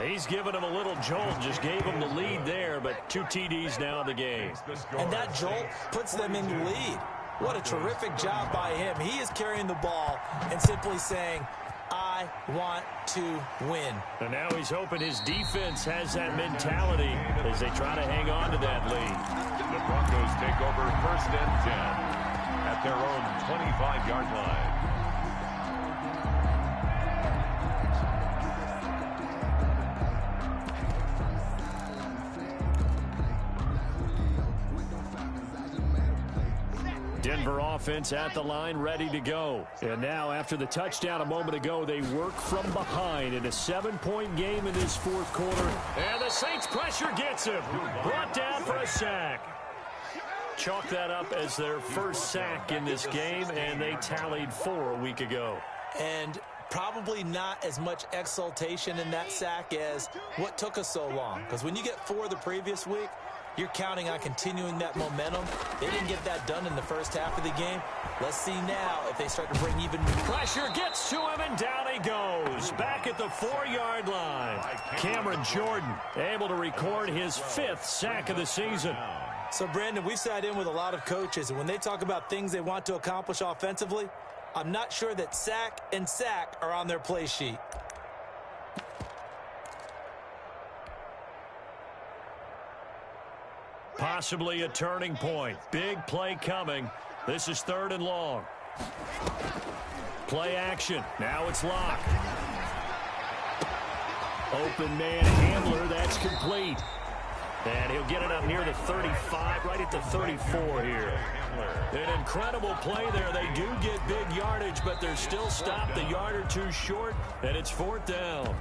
He's given him a little jolt, just gave him the lead there, but 2 TDs now in the game. And that jolt puts them in the lead. What a terrific job by him. He is carrying the ball and simply saying, I want to win. And now he's hoping his defense has that mentality as they try to hang on to that lead. The Broncos take over 1st and 10 at their own 25-yard line. Denver offense at the line, ready to go. And now, after the touchdown a moment ago, they work from behind in a 7-point game in this 4th quarter. And the Saints pressure gets him. Brought down for a sack. Chalk that up as their first sack in this game, and they tallied 4 a week ago. And probably not as much exultation in that sack as what took us so long. Because when you get 4 the previous week, you're counting on continuing that momentum. They didn't get that done in the first half of the game. Let's see now if they start to bring even more. Pressure gets to him, and down he goes. Back at the 4-yard line. Cameron Jordan able to record his 5th sack of the season. So, Brandon, we sat in with a lot of coaches, and when they talk about things they want to accomplish offensively, I'm not sure that sack and sack are on their play sheet. Possibly a turning point. Big play coming. This is 3rd and long. Play action. Now it's locked. Open man handler. That's complete. And he'll get it up near the 35, right at the 34 here. An incredible play there. They do get big yardage, but they're still stopped a yard or 2 short, and it's 4th down.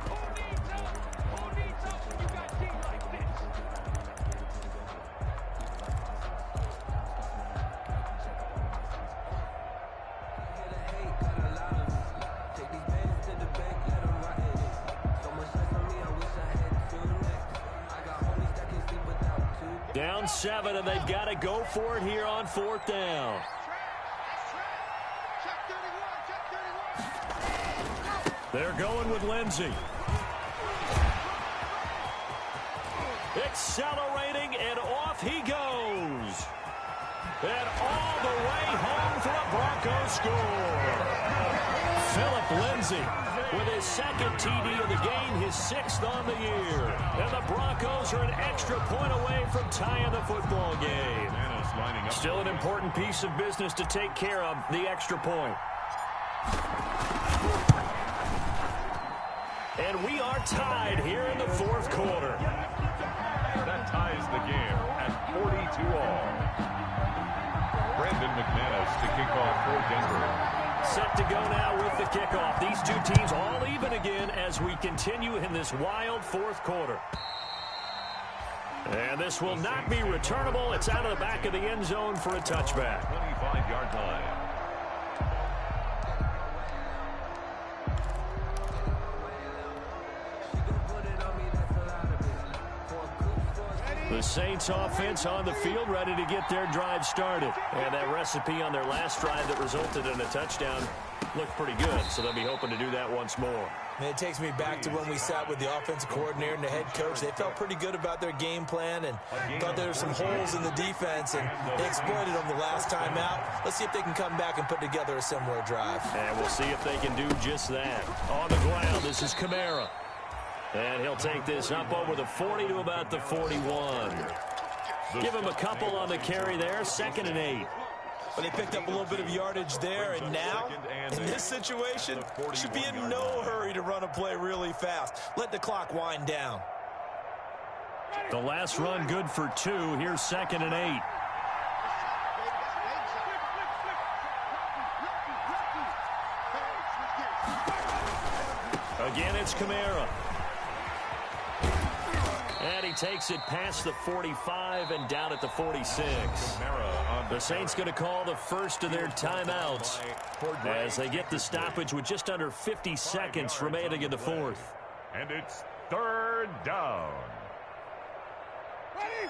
Down 7, and they've got to go for it here on 4th down. They're going with Lindsey. Accelerating, and off he goes. And all the way home for the Broncos score. Phillip Lindsey with his 2nd TD of the game, his 6th on the year. And the Broncos are an extra point away from tying the football game. Still an important piece of business to take care of, the extra point. And we are tied here in the 4th quarter. That ties the game at 42-all. Brandon McManus to kick off for Denver. Set to go now with the kickoff. These 2 teams all even again as we continue in this wild 4th quarter. And this will not be returnable. It's out of the back of the end zone for a touchback. 25-yard line. The Saints offense on the field, ready to get their drive started. And that recipe on their last drive that resulted in a touchdown looked pretty good, so they'll be hoping to do that once more. And it takes me back to when we sat with the offensive coordinator and the head coach. They felt pretty good about their game plan and thought there were some holes in the defense, and they exploited them the last time out. Let's see if they can come back and put together a similar drive. And we'll see if they can do just that. On the ground, this is Kamara. And he'll take this up over the 40 to about the 41. Give him a couple on the carry there, 2nd and 8. But they picked up a little bit of yardage there, and now, in this situation, should be in no hurry to run a play really fast. Let the clock wind down. The last run good for 2. Here's 2nd and 8. Again, it's Kamara. And he takes it past the 45 and down at the 46. The Saints going to call the first of their timeouts as they get the stoppage with just under 50 seconds remaining in the 4th. And it's 3rd down. Ready?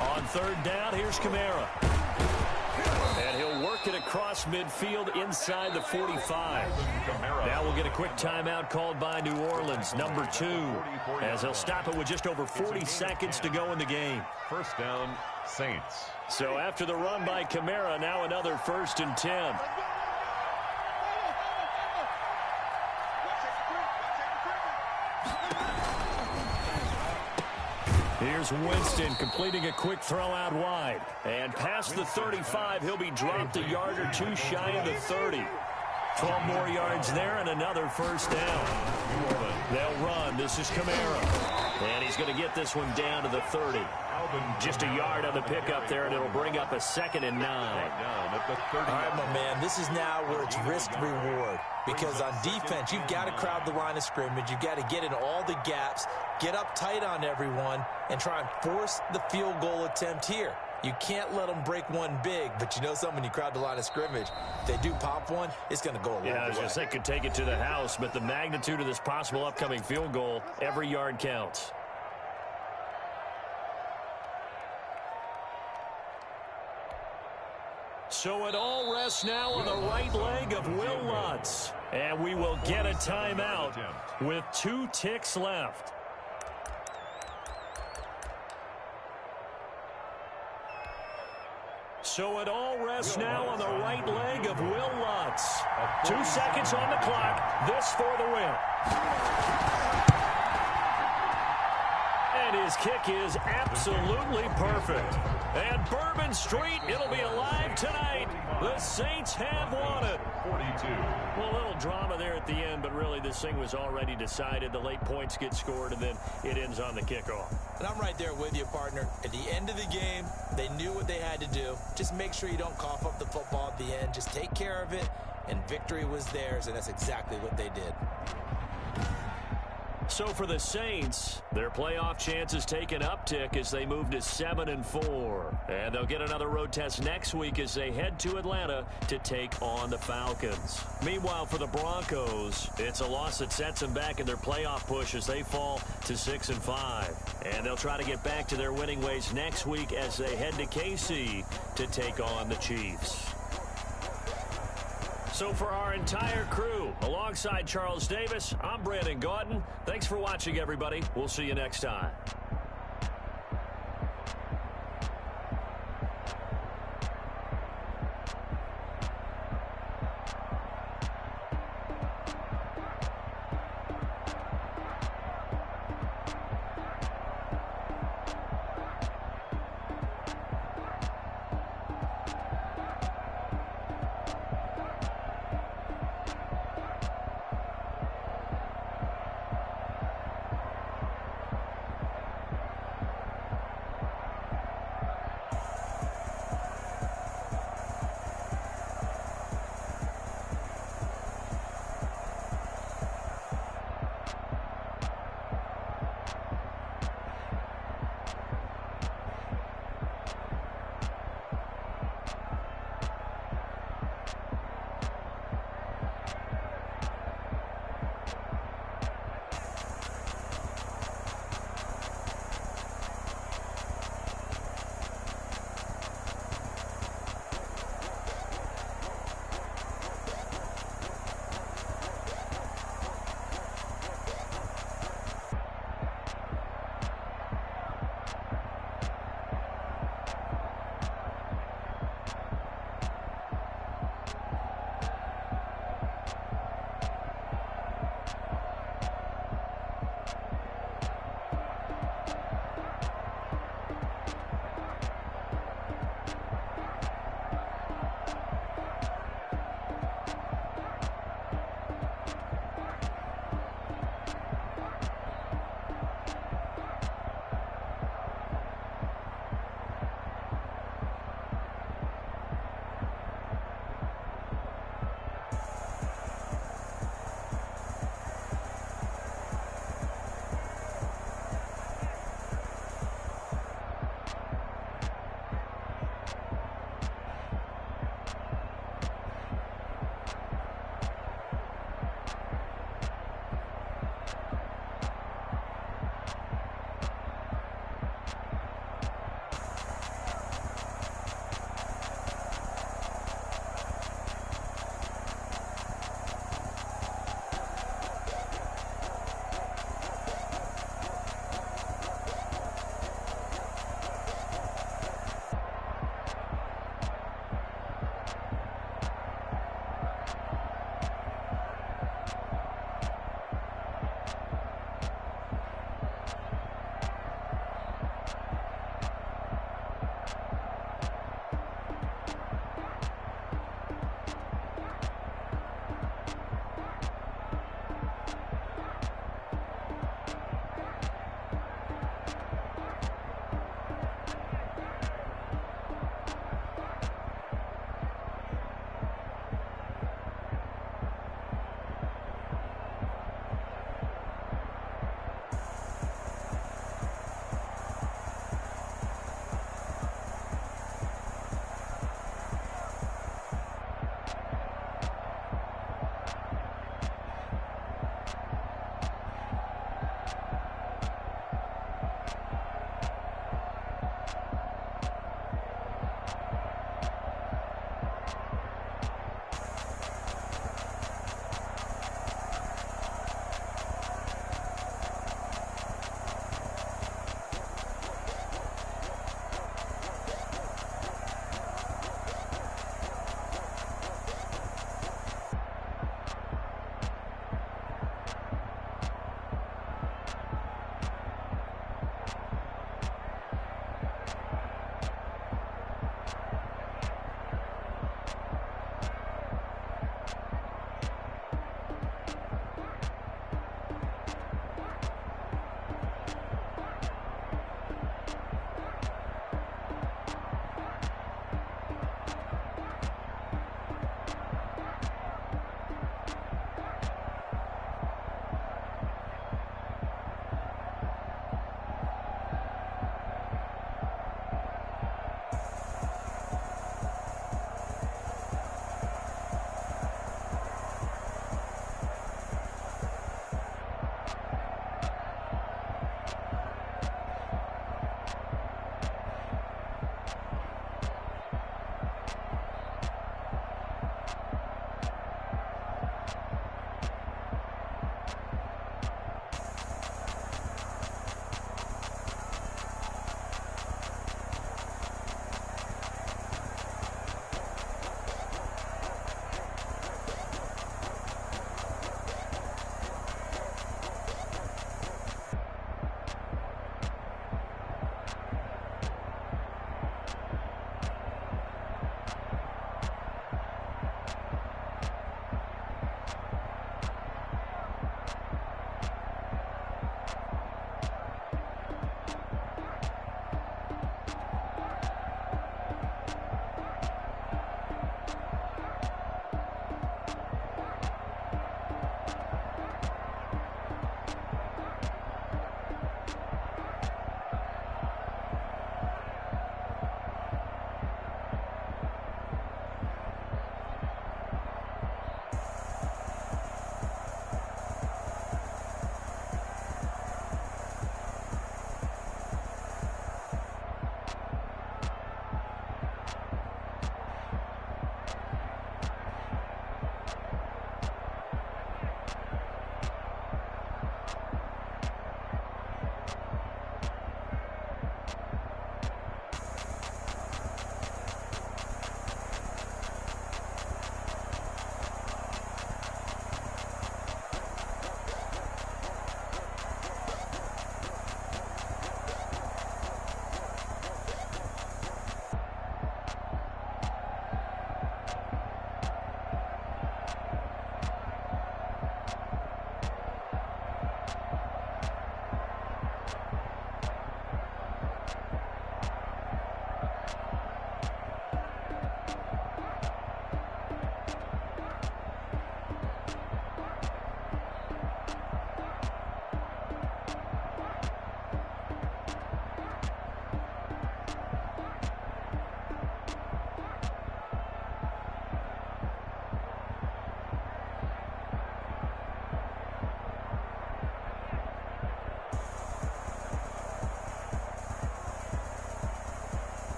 On 3rd down, here's Kamara. And he'll work work it across midfield inside the 45. Now we'll get a quick timeout called by New Orleans, number 2, as they'll stop it with just over 40 seconds to go in the game. First down, Saints. So after the run by Kamara, now another 1st and 10. Here's Winston completing a quick throw out wide. And past the 35, he'll be dropped a yard or 2 shy of the 30. 12 more yards there and another 1st down. They'll run. This is Kamara. And he's going to get this one down to the 30. Just a yard on the pickup there, and it'll bring up a 2nd and 9. All right, my man, this is now where it's risk-reward. Because on defense, you've got to crowd the line of scrimmage. You've got to get in all the gaps, get up tight on everyone, and try and force the field goal attempt here. You can't let them break one big, but you know something, when you crowd the line of scrimmage, if they do pop one, it's going to go a long way. Yeah, I was going to say, could take it to the house, but the magnitude of this possible upcoming field goal, every yard counts. So it all rests now on the right leg of Will Lutz. And we will get a timeout with 2 ticks left. So it all rests now on the right leg of Will Lutz. 2 seconds on the clock. This for the win. And his kick is absolutely perfect. And Bourbon Street, it'll be alive tonight. The Saints have won it. 42. Well, a little drama there at the end, but really this thing was already decided. The late points get scored, and then it ends on the kickoff. And I'm right there with you, partner. At the end of the game, they knew what they had to do. Just make sure you don't cough up the football at the end. Just take care of it, and victory was theirs, and that's exactly what they did. So for the Saints, their playoff chances take an uptick as they move to 7-4. And they'll get another road test next week as they head to Atlanta to take on the Falcons. Meanwhile, for the Broncos, it's a loss that sets them back in their playoff push as they fall to 6-5. And they'll try to get back to their winning ways next week as they head to KC to take on the Chiefs. So for our entire crew, alongside Charles Davis, I'm Brandon Gaudin. Thanks for watching, everybody. We'll see you next time.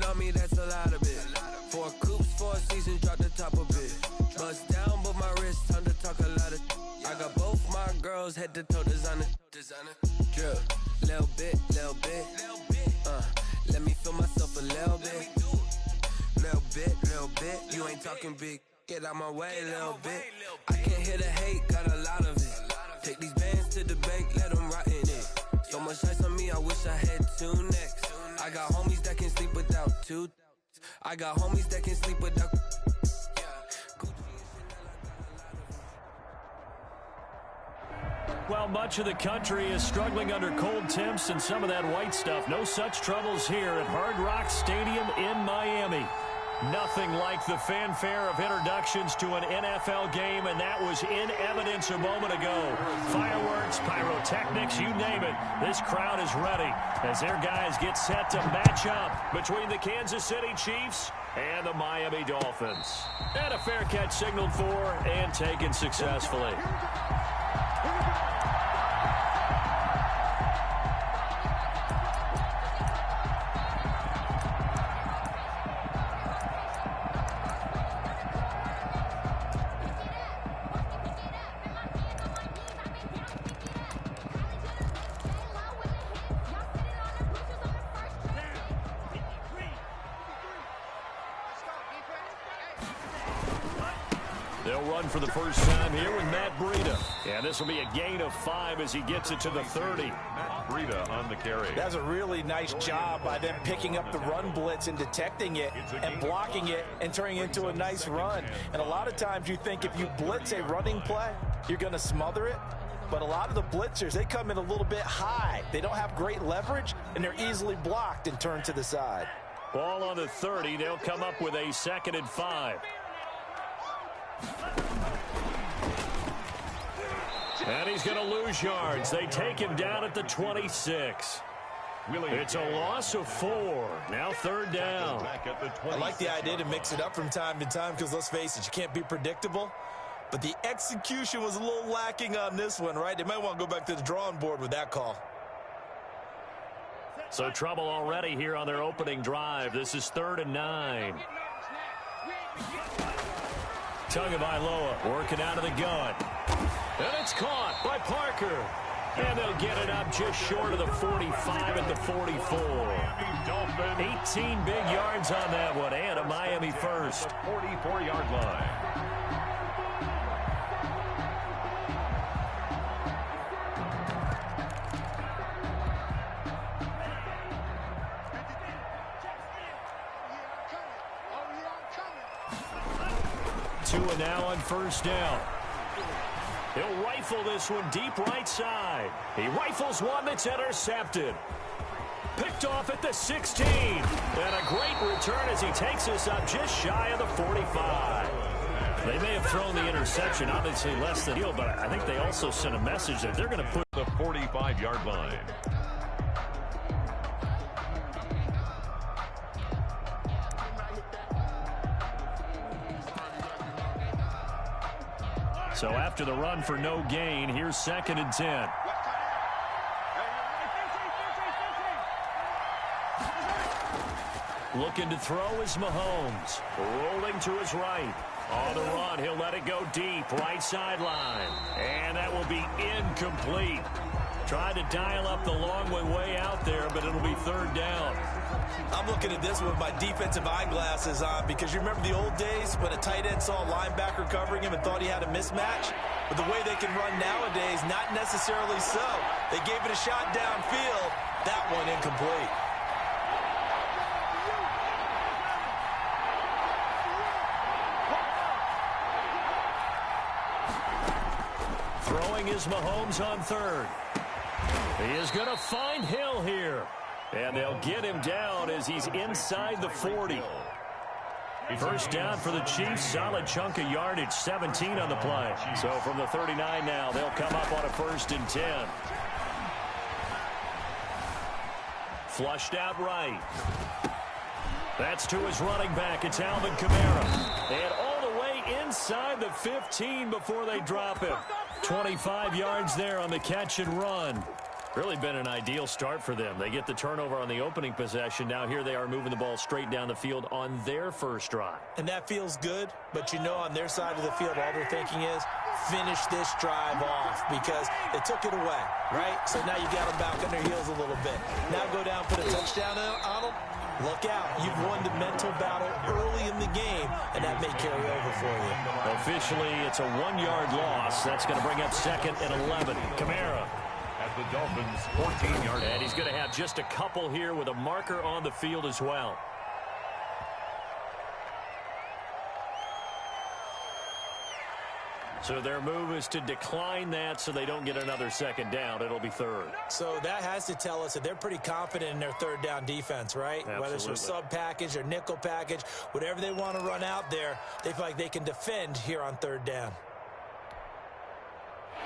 On me, that's a lot of it. 4 coops, 4 seasons, drop the top of it. Bust down, but my wrist, time to talk a lot of. I got both my girls, head to toe designer. Drip, little bit. Let me feel myself a little bit. Little bit. You ain't talking big. Get out my way, little bit. I can't hear the hate, got a lot of it. Take these bands to the bank, let them rot in it. So much ice on me, I wish I had 2 necks. I got homies that can sleep without 2. I got homies that can sleep without. Well, much of the country is struggling under cold temps and some of that white stuff. No such troubles here at Hard Rock Stadium in Miami. Nothing like the fanfare of introductions to an NFL game, and that was in evidence a moment ago. Fireworks, pyrotechnics, you name it. This crowd is ready as their guys get set to match up between the Kansas City Chiefs and the Miami Dolphins. And a fair catch signaled for and taken successfully. They'll run for the first time here with Matt Breida. And this will be a gain of 5 as he gets it to the 30. Matt Breida on the carry. That's a really nice job by them picking up the run blitz and detecting it and blocking it and turning it into a nice run. And a lot of times you think if you blitz a running play, you're going to smother it. But a lot of the blitzers, they come in a little bit high. They don't have great leverage, and they're easily blocked and turned to the side. Ball on the 30. They'll come up with a 2nd and 5. And he's going to lose yards. They take him down at the 26. It's a loss of 4. Now 3rd down. I like the idea to mix it up from time to time because, let's face it, you can't be predictable. But the execution was a little lacking on this one, right? They might want to go back to the drawing board with that call. So trouble already here on their opening drive. This is 3rd and 9. Tagovailoa working out of the gun. And it's caught by Parker. And they'll get it up just short of the 45 at the 44. 18 big yards on that one, and a Miami first. 44-yard line. 2 and now on first down. He'll rifle this one deep right side. He rifles one that's intercepted. Picked off at the 16. And a great return as he takes us up just shy of the 45. They may have thrown the interception, obviously less than deal, but I think they also sent a message that they're going to put the 45-yard line. So after the run for no gain, here's 2nd and 10. Looking to throw is Mahomes. Rolling to his right. On the run, he'll let it go deep, right sideline. And that will be incomplete. Tried to dial up the long way out there, but it'll be 3rd down. I'm looking at this with my defensive eyeglasses on because you remember the old days when a tight end saw a linebacker covering him and thought he had a mismatch? But the way they can run nowadays, not necessarily so. They gave it a shot downfield. That one incomplete. Throwing is Mahomes on 3rd. He is going to find Hill here. And they'll get him down as he's inside the 40. First down for the Chiefs. Solid chunk of yardage, 17 on the play. So from the 39 now, they'll come up on a 1st and 10. Flushed out right. That's to his running back. It's Alvin Kamara. And all the way inside the 15 before they drop him. 25 yards there on the catch and run. Really been an ideal start for them. They get the turnover on the opening possession. Now here they are moving the ball straight down the field on their first drive. And that feels good, but you know on their side of the field, all they're thinking is finish this drive off because they took it away, right? So now you got them back on their heels a little bit. Now go down, put a touchdown on them. Look out. You've won the mental battle early in the game, and that may carry over for you. Officially, it's a 1-yard loss. That's going to bring up 2nd and 11. Kamara. At the Dolphins' 14-yard line. And he's going to have just a couple here with a marker on the field as well. So their move is to decline that so they don't get another 2nd down. It'll be 3rd. So that has to tell us that they're pretty confident in their 3rd down defense, right? Absolutely. Whether it's a sub package or nickel package, whatever they want to run out there, they feel like they can defend here on 3rd down.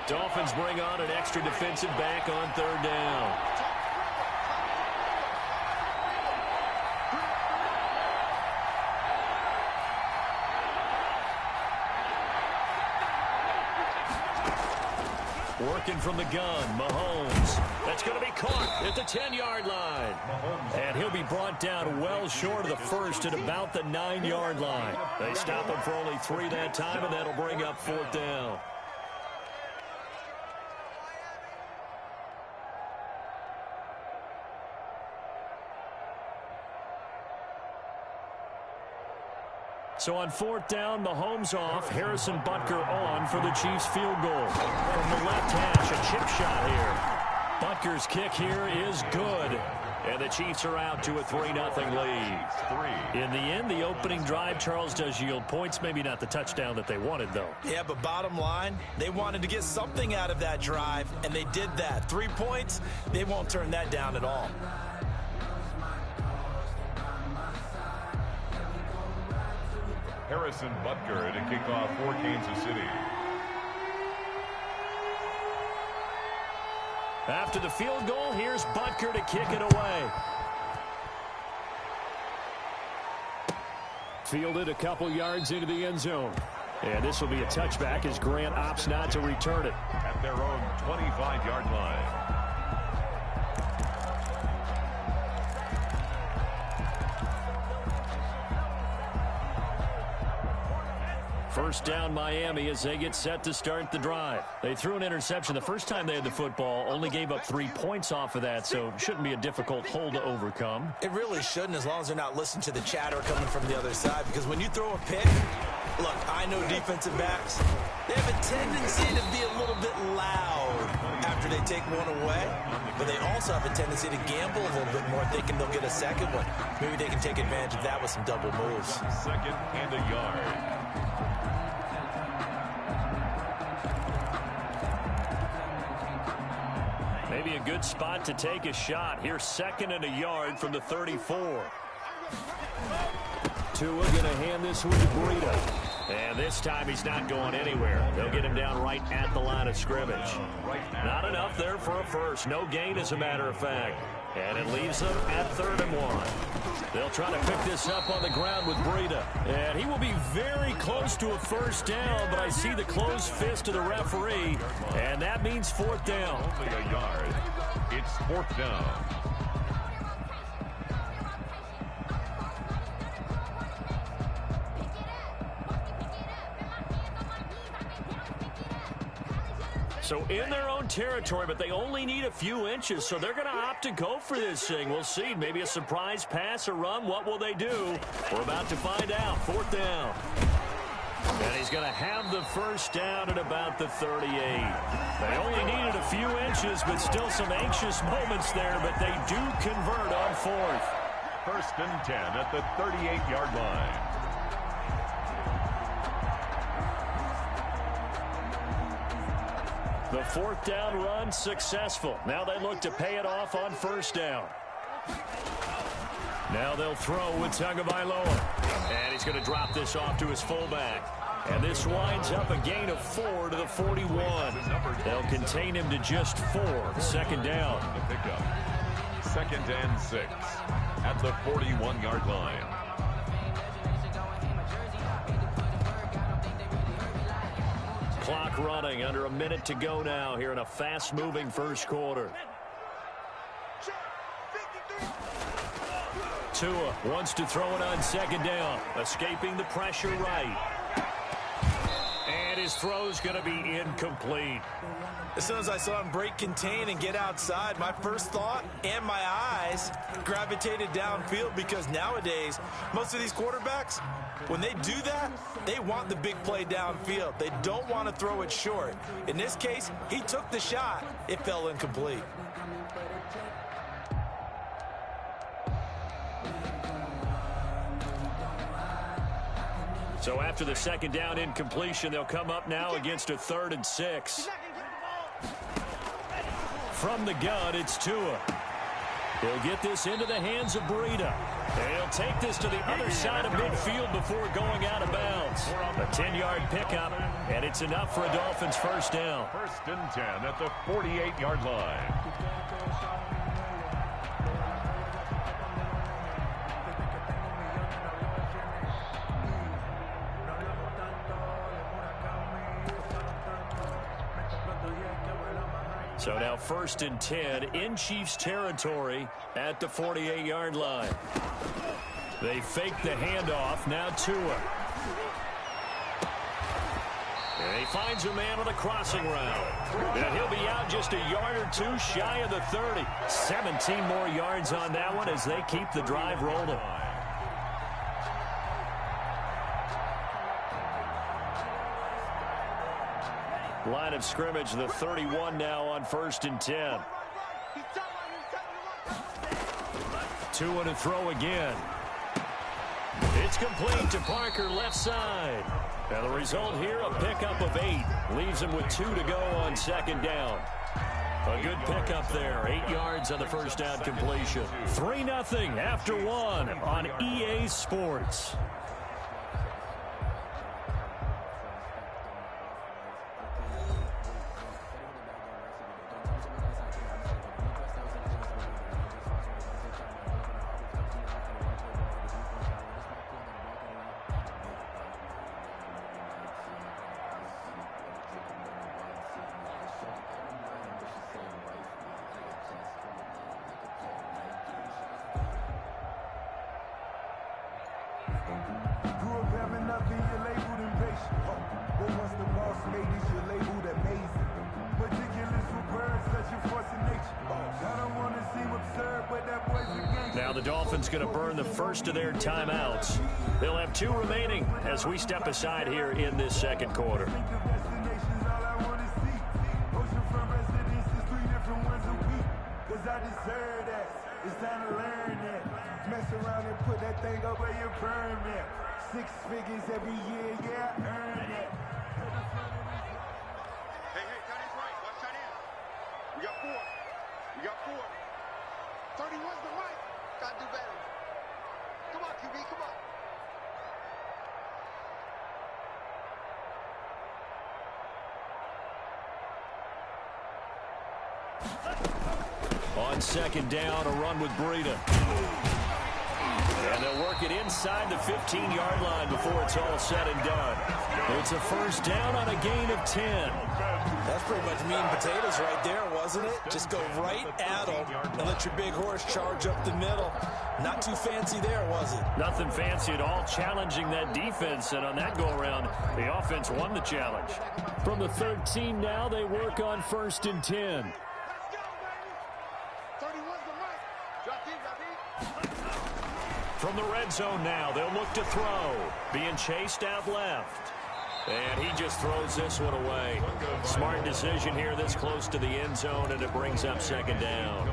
Dolphins bring on an extra defensive back on 3rd down. Working from the gun, Mahomes. That's going to be caught at the 10-yard line. And he'll be brought down well short of the first at about the 9-yard line. They stop him for only 3 that time, and that'll bring up 4th down. So on 4th down, Mahomes off, Harrison Butker on for the Chiefs field goal. From the left hash, a chip shot here. Butker's kick here is good. And the Chiefs are out to a 3-0 lead. In the end, the opening drive, Charles, does yield points. Maybe not the touchdown that they wanted, though. Yeah, but bottom line, they wanted to get something out of that drive, and they did that. 3 points, they won't turn that down at all. Harrison Butker to kick off for Kansas City. After the field goal, here's Butker to kick it away. Fielded a couple yards into the end zone. And this will be a touchback as Grant opts not to return it. At their own 25-yard line. First down Miami as they get set to start the drive. They threw an interception the first time they had the football, only gave up 3 points off of that, so shouldn't be a difficult hole to overcome. It really shouldn't, as long as they're not listening to the chatter coming from the other side, because when you throw a pick, look, I know defensive backs, they have a tendency to be a little bit loud after they take one away, but they also have a tendency to gamble a little bit more, thinking they'll get a second one. Maybe they can take advantage of that with some double moves. 2nd and a yard. Maybe a good spot to take a shot. Here's 2nd and a yard from the 34. Tua going to hand this one to Breida. And this time he's not going anywhere. They'll get him down right at the line of scrimmage. Not enough there for a first. No gain, as a matter of fact. And it leaves them at 3rd and 1. They'll try to pick this up on the ground with Breida. And he will be very close to a first down, but I see the closed fist of the referee. And that means 4th down. Only a yard. It's 4th down. So in their own territory, but they only need a few inches, so they're going to opt to go for this thing. We'll see. Maybe a surprise pass or run. What will they do? We're about to find out. 4th down. And he's going to have the first down at about the 38. They only needed a few inches, but still some anxious moments there, but they do convert on 4th. 1st and 10 at the 38-yard line. The 4th down run successful. Now they look to pay it off on 1st down. Now they'll throw with Tagovailoa. And he's going to drop this off to his fullback. And this winds up a gain of 4 to the 41. They'll contain him to just 4. 2nd down. The pickup. 2nd and 6 at the 41-yard line. Clock running, under a minute to go now here in a fast-moving first quarter. Tua wants to throw it on 2nd down, escaping the pressure right. And his throw's going to be incomplete. As soon as I saw him break contain and get outside, my first thought and my eyes gravitated downfield, because nowadays, most of these quarterbacks, when they do that, they want the big play downfield. They don't want to throw it short. In this case, he took the shot. It fell incomplete. So after the 2nd down incompletion, they'll come up now against a 3rd and 6. From the gun, it's Tua. He'll get this into the hands of Breida. And he'll take this to the other side of midfield before going out of bounds. A 10-yard pickup, and it's enough for a Dolphins first down. 1st and 10 at the 48-yard line. So now 1st and 10 in Chiefs territory at the 48-yard line. They fake the handoff. Now Tua. And he finds a man on a crossing route. And he'll be out just a yard or two shy of the 30. 17 more yards on that one as they keep the drive rolling. Line of scrimmage, the 31 now on 1st and 10. Tua to throw again. It's complete to Parker, left side. And the result here, a pickup of 8. Leaves him with 2 to go on 2nd down. A good pickup there. 8 yards on the first down completion. 3-0 after 1 on EA Sports. Now the Dolphins going to burn the first of their timeouts. They'll have 2 remaining as we step aside here in this second quarter. It's time to learn that. Mess around and put that thing up where your permit. 6 figures every year, yeah, earn that. Hey, tight end's right. Watch tight end. We got 4. You got 4. 31's the mic. Gotta do better. Come on, QB, come on. On second down, a run with Breida. And they'll work it inside the 15-yard line before it's all said and done. It's a first down on a gain of 10. That's pretty much meat and potatoes right there, wasn't it? Just go right at them and let your big horse charge up the middle. Not too fancy there, was it? Nothing fancy at all, challenging that defense. And on that go-around, the offense won the challenge. From the 13 now, they work on first and 10. From the red zone now, they'll look to throw. Being chased out left. And he just throws this one away. Smart decision here this close to the end zone, and it brings up second down.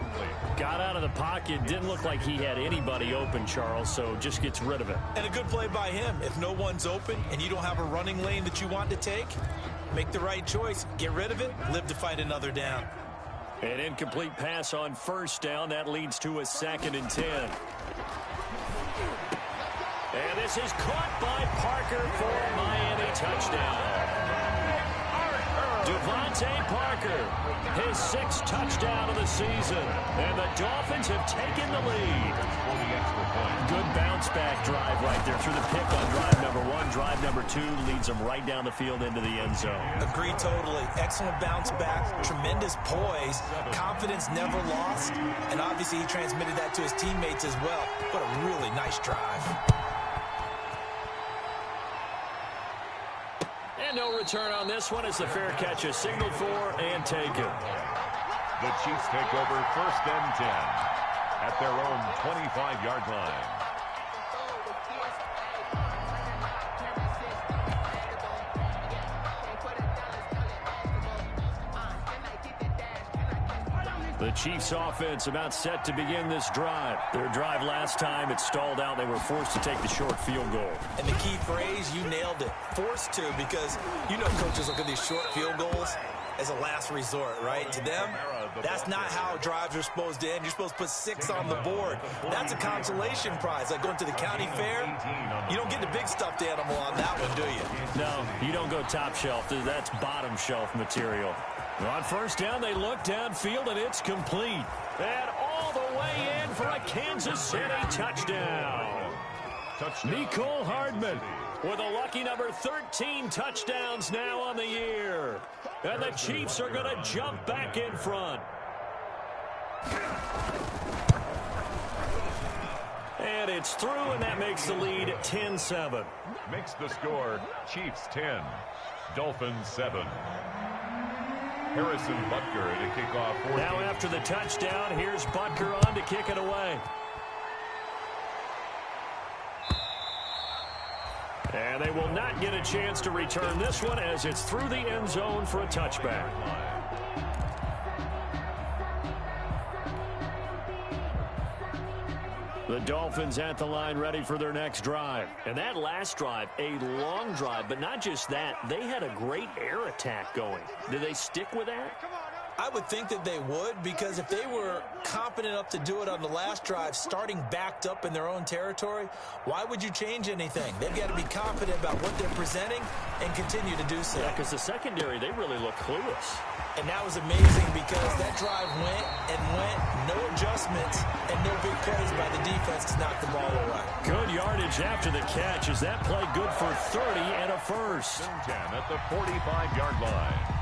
Got out of the pocket. Didn't look like he had anybody open, Charles, so just gets rid of it. And a good play by him. If no one's open and you don't have a running lane that you want to take, make the right choice. Get rid of it. Live to fight another down. An incomplete pass on first down. That leads to a second and 10. And this is caught by Parker for a Miami touchdown. Devontae Parker, his 6th touchdown of the season. And the Dolphins have taken the lead. Good bounce back drive right there through the pick on drive number 1. Drive number 2 leads them right down the field into the end zone. Agree totally. Excellent bounce back, tremendous poise, confidence never lost, and obviously he transmitted that to his teammates as well. What a really nice drive. And no return on this one as the fair catch is signaled for and taken. The Chiefs take over first and 10 at their own 25-yard line. The Chiefs offense about set to begin this drive. Their drive last time, it stalled out. They were forced to take the short field goal. And the key phrase, you nailed it. Forced to, because you know coaches look at these short field goals as a last resort, right? To them, that's not how drives are supposed to end. You're supposed to put 6 on the board. That's a consolation prize. Like going to the county fair, you don't get the big stuffed animal on that one, do you? No, you don't go top shelf. That's bottom shelf material. On first down, they look downfield, and it's complete. And all the way in for a Kansas City touchdown. Nicole Hardman with a lucky number 13 touchdowns now on the year. And the Chiefs are going to jump back in front. And it's through, and that makes the lead 10-7. Makes the score Chiefs 10, Dolphins 7. Harrison Butker to kick off. Now after the touchdown, here's Butker on to kick it away. And they will not get a chance to return this one as it's through the end zone for a touchback. The Dolphins at the line ready for their next drive. And that last drive, a long drive, but not just that. They had a great air attack going. Did they stick with that? I would think that they would, because if they were confident enough to do it on the last drive, starting backed up in their own territory, why would you change anything? They've got to be confident about what they're presenting and continue to do so. Yeah, because the secondary, they really look clueless. And that was amazing because that drive went and went, no adjustments, and no big plays by the defense to knock the ball away. Good yardage after the catch. Is that play good for 30 and a first? 10 at the 45-yard line.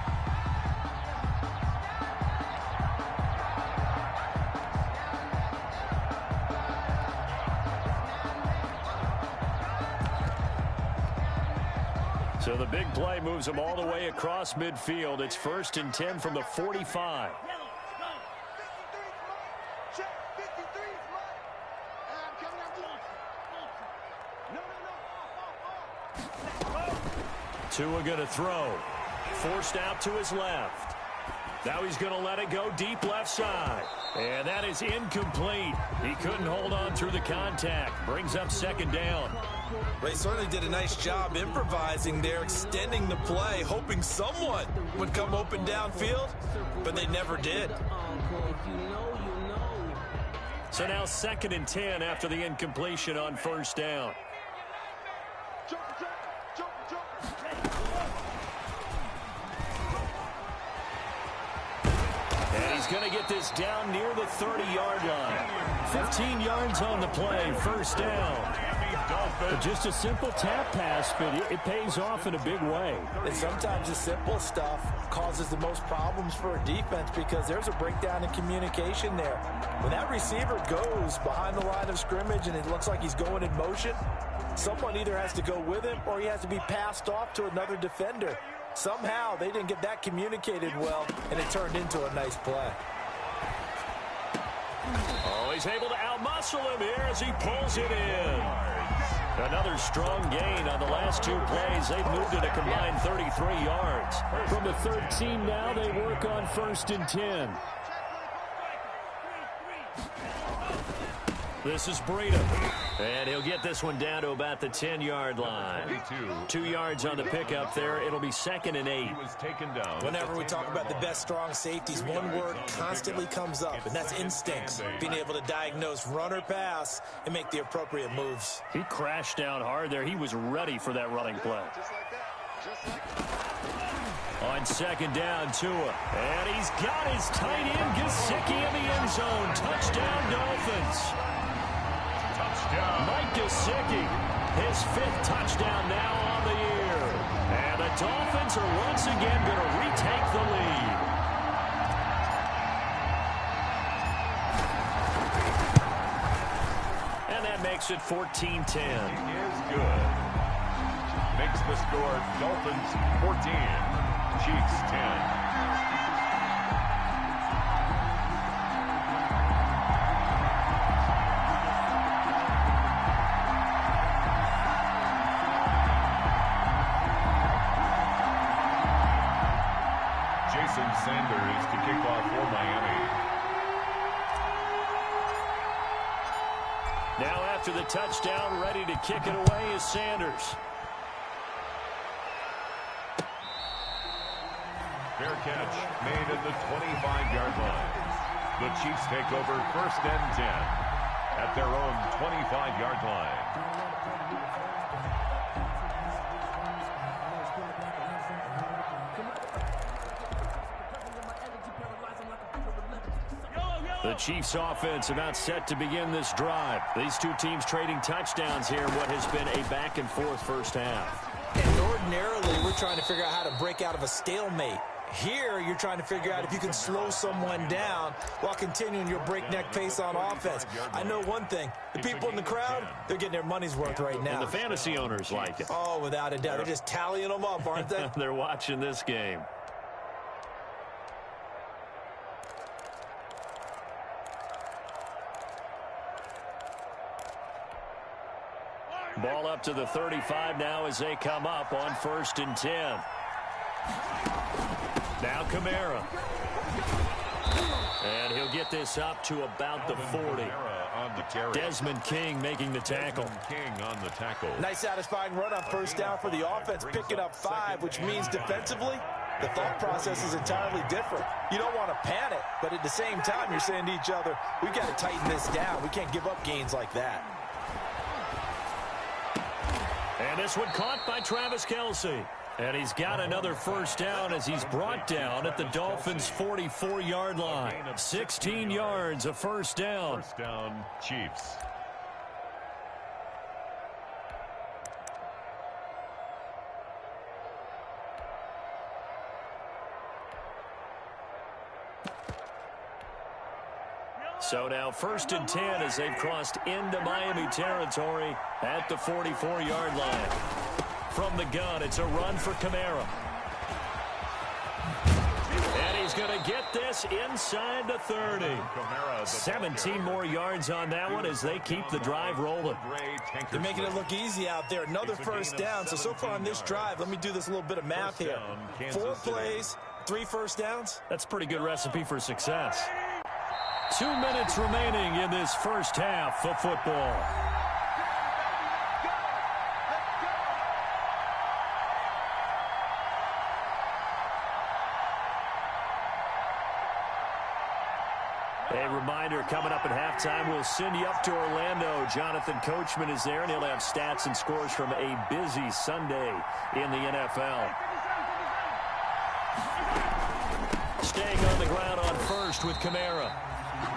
So the big play moves them all the way across midfield. It's first and 10 from the 45. Tua going to throw. Forced out to his left. Now he's going to let it go deep left side. And that is incomplete. He couldn't hold on through the contact. Brings up second down. They certainly did a nice job improvising there, extending the play, hoping someone would come open downfield, but they never did. If you know, you know. So now 2nd and 10 after the incompletion on 1st down. And he's going to get this down near the 30-yard line. 15 yards on the play, 1st down. Just a simple tap pass, but it pays off in a big way. And sometimes the simple stuff causes the most problems for a defense because there's a breakdown in communication there. When that receiver goes behind the line of scrimmage and it looks like he's going in motion, someone either has to go with him or he has to be passed off to another defender. Somehow they didn't get that communicated well, and it turned into a nice play. Oh, he's able to outmuscle him here as he pulls it in. Another strong gain on the last 2 plays. They've moved it a combined 33 yards. From the 13 now, they work on 1st and 10. This is Breida. And he'll get this one down to about the 10-yard line. 2 yards on the pickup there. It'll be 2nd and 8. Whenever we talk about the best strong safeties, one word constantly comes up, and that's instincts. Being able to diagnose run or pass and make the appropriate moves. He crashed down hard there. He was ready for that running play. On 2nd down, Tua. And he's got his tight end, Gesicki, in the end zone. Touchdown, Dolphins. Mike Gesicki, his 5th touchdown now on the year. And the Dolphins are once again going to retake the lead. And that makes it 14-10. Is good. Makes the score Dolphins 14, Chiefs 10. Sanders to kick off for Miami. Now after the touchdown, ready to kick it away is Sanders. Fair catch made at the 25-yard line. The Chiefs take over 1st and 10 at their own 25-yard line. The Chiefs offense about set to begin this drive. These 2 teams trading touchdowns here in what has been a back-and-forth 1st half. And ordinarily, we're trying to figure out how to break out of a stalemate. Here, you're trying to figure out if you can slow someone down while continuing your breakneck pace on offense. I know one thing. The people in the crowd, they're getting their money's worth right now. And the fantasy owners like it. Oh, without a doubt. They're just tallying them up, aren't they? They're watching this game. Ball up to the 35 now as they come up on 1st and 10. Now Kamara. And he'll get this up to about the 40. Desmond King making the tackle. Nice satisfying run on 1st down for the offense, picking up 5, which means defensively, the thought process is entirely different. You don't want to panic, but at the same time, you're saying to each other, we've got to tighten this down. We can't give up gains like that. And this one caught by Travis Kelce. And he's got another 1st down as he's brought down at the Dolphins' 44-yard line. 16 yards, a 1st down. 1st down, Chiefs. So now 1st and 10 as they've crossed into Miami territory at the 44-yard line. From the gun, it's a run for Kamara. And he's going to get this inside the 30. 17 more yards on that one as they keep the drive rolling. They're making it look easy out there. Another 1st down. So far on this drive, let me do this little bit of math here. 4 plays, 3 1st downs. That's a pretty good recipe for success. 2 minutes remaining in this 1st half of football. coming up at halftime. We'll send you up to Orlando. Jonathan Coachman is there, and he'll have stats and scores from a busy Sunday in the NFL. Staying on the ground on first with Kamara.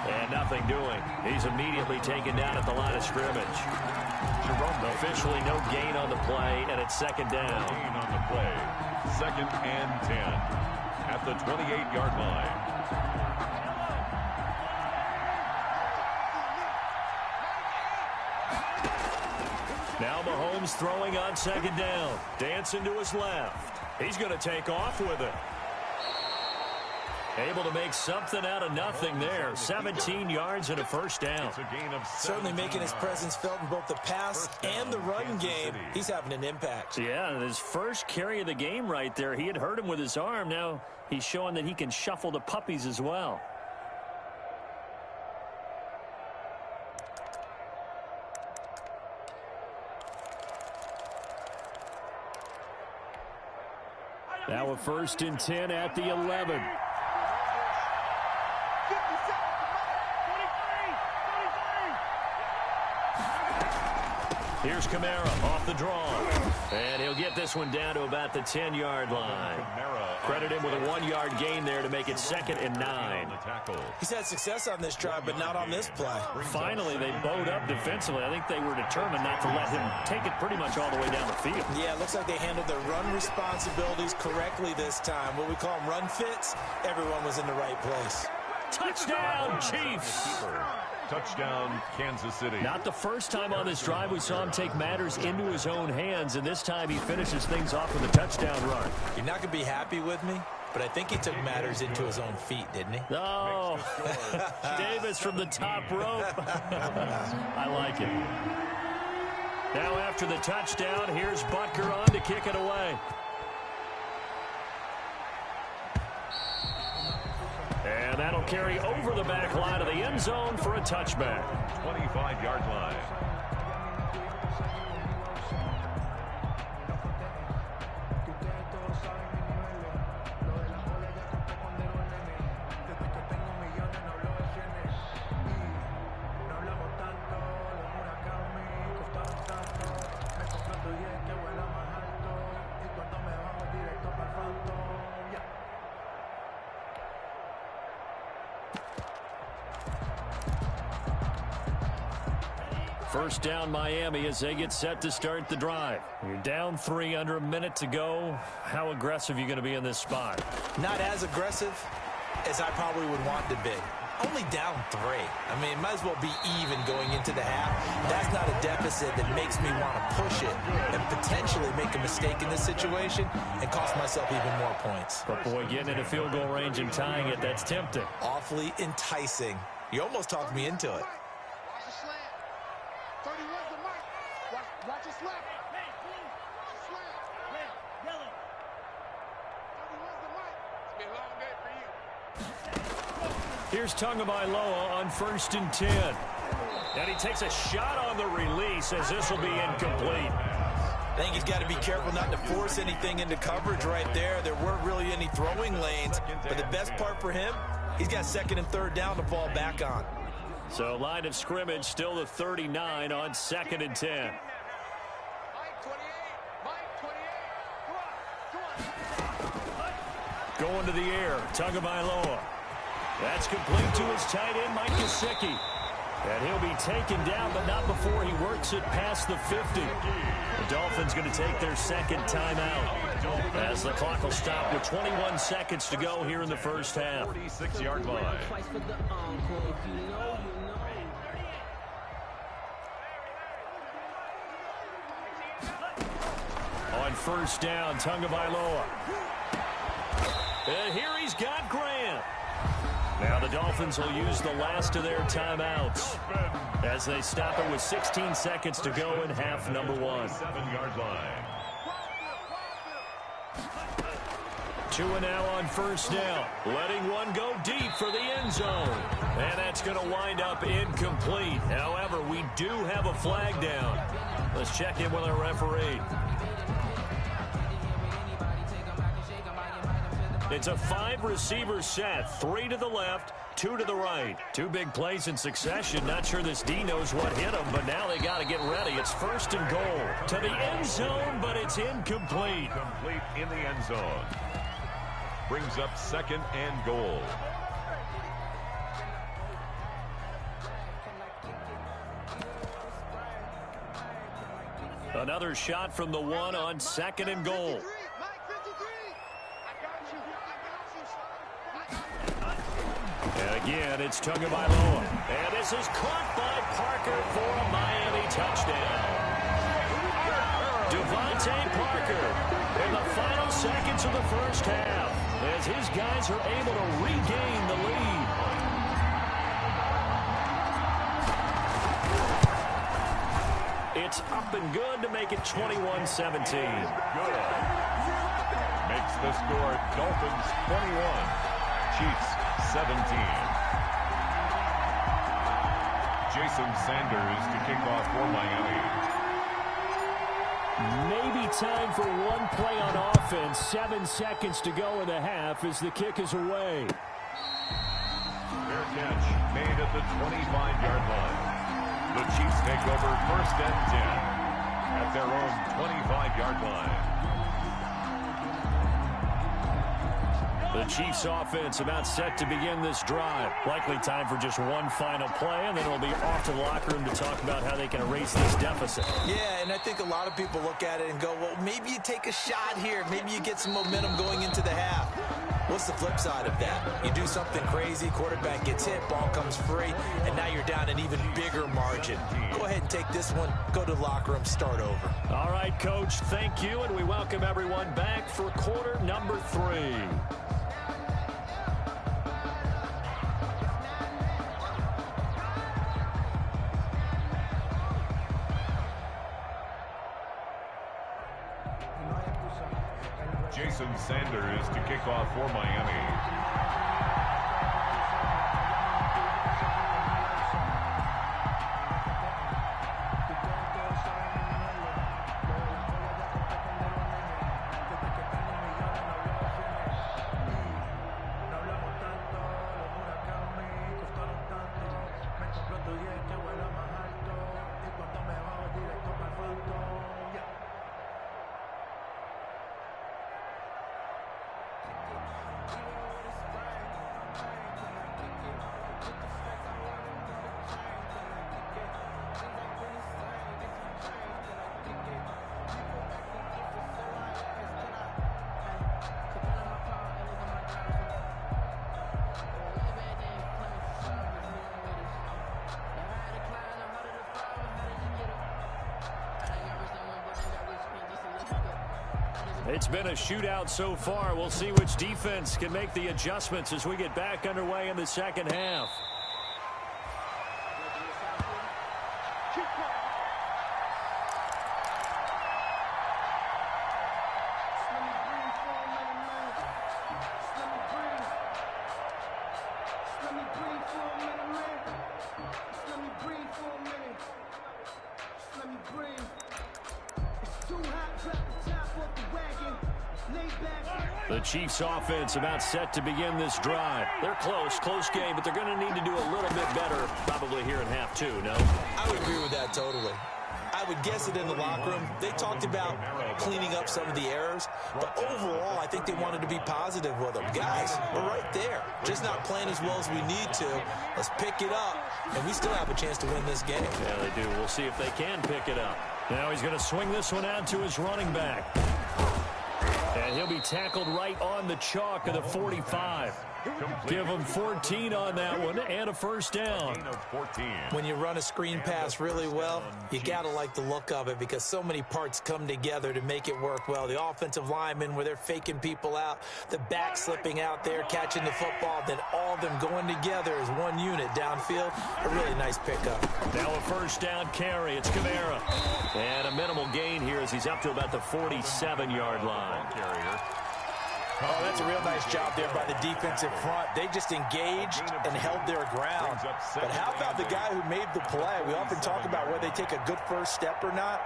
And nothing doing. He's immediately taken down at the line of scrimmage. Officially no gain on the play, and it's second down. Gain on the play. 2nd and 10 at the 28-yard line. Now Mahomes throwing on second down. Dancing to his left. He's going to take off with it. Able to make something out of nothing there. 17 yards and a first down. Certainly making his presence felt in both the pass and the run game. He's having an impact. Yeah, his first carry of the game right there. He had hurt him with his arm. Now he's showing that he can shuffle the puppies as well. Now a 1st and 10 at the 11. Here's Kamara off the draw. And he'll get this one down to about the 10-yard line. Credit him with a 1-yard gain there to make it 2nd and 9. He's had success on this drive, but not on this play. Finally, they bowed up defensively. I think they were determined not to let him take it pretty much all the way down the field. Yeah, it looks like they handled their run responsibilities correctly this time. What we call them run fits, everyone was in the right place. Touchdown, Chiefs! Touchdown, Kansas City. Not the first time on this drive we saw him take matters into his own hands, and this time he finishes things off with a touchdown run. You're not going to be happy with me, but I think he took matters into his own feet, didn't he? Oh, Davis from the top rope. I like it. Now after the touchdown, here's Butker on to kick it away. And that'll carry over the back line of the end zone for a touchback. 25-yard line. First down Miami as they get set to start the drive. You're down 3 under a minute to go. How aggressive are you going to be in this spot? Not as aggressive as I probably would want to be. Only down 3. I mean, it might as well be even going into the half. That's not a deficit that makes me want to push it and potentially make a mistake in this situation and cost myself even more points. But boy, getting into field goal range and tying it, that's tempting. Awfully enticing. You almost talked me into it. Watch his left. Slant. Yellow. 31's the mic. It's been a long day for you. Here's Tagovailoa on 1st and 10. And he takes a shot on the release as this will be incomplete. I think he's got to be careful not to force anything into coverage right there. There weren't really any throwing lanes. But the best part for him, he's got 2nd and 3rd down to fall back on. So line of scrimmage still the 39 on 2nd and 10. Going to the air, Tagovailoa. That's complete to his tight end, Mike Gesicki. And he'll be taken down, but not before he works it past the 50. The Dolphins going to take their 2nd timeout as the clock will stop with 21 seconds to go here in the first half. 46-yard line. On 1st down, Tagovailoa. And here he's got Grant. Now the Dolphins will use the last of their timeouts as they stop it with 16 seconds to go in half number 1. 7-yard line. 2 and now on 1st down. Letting one go deep for the end zone. And that's going to wind up incomplete. However, we do have a flag down. Let's check in with our referee. It's a 5-receiver set, 3 to the left, two to the right. Two big plays in succession. Not sure this D knows what hit him, but now they got to get ready. It's first and goal to the end zone, but it's incomplete. Complete in the end zone. Brings up second and goal. Another shot from the one on second and goal. And again, it's Tagovailoa. And this is caught by Parker for a Miami touchdown. Devontae Parker in the final seconds of the first half as his guys are able to regain the lead. It's up and good to make it 21-17. Good. Makes the score Dolphins 21, Chiefs 17. Jason Sanders to kick off for Miami. Maybe time for one play on offense. 7 seconds to go in the half as the kick is away. Fair catch made at the 25-yard line. The Chiefs take over first and 10 at their own 25-yard line. The Chiefs offense about set to begin this drive. Likely time for just one final play, and then it'll be off to the locker room to talk about how they can erase this deficit. Yeah, and I think a lot of people look at it and go, well, maybe you take a shot here. Maybe you get some momentum going into the half. What's the flip side of that? You do something crazy, quarterback gets hit, ball comes free, and now you're down an even bigger margin. Go ahead and take this one, go to the locker room, start over. All right, Coach, thank you, and we welcome everyone back for quarter number 3. Jason Sanders to kick off for Miami. It's been a shootout so far. We'll see which defense can make the adjustments as we get back underway in the second half. The Chiefs offense about set to begin this drive. They're close game, but they're going to need to do a little bit better probably here in half 2, no? I would agree with that totally. I would guess it in the locker room. They talked about cleaning up some of the errors, but overall, I think they wanted to be positive with them. Guys, we're right there. Just not playing as well as we need to. Let's pick it up, and we still have a chance to win this game. Yeah, they do. We'll see if they can pick it up. Now he's going to swing this one out to his running back. And he'll be tackled right on the chalk of the 45. Give him 14 on that one and a first down. When you run a screen pass really well, you got to like the look of it because so many parts come together to make it work well. The offensive linemen where they're faking people out, the back slipping out there, catching the football, then all of them going together as one unit downfield. A really nice pickup. Now a first down carry. It's Kamara. And a minimal gain here as he's up to about the 47-yard line. Oh, that's a real nice job there by the defensive front. They just engaged and held their ground. But how about the guy who made the play? We often talk about whether they take a good first step or not.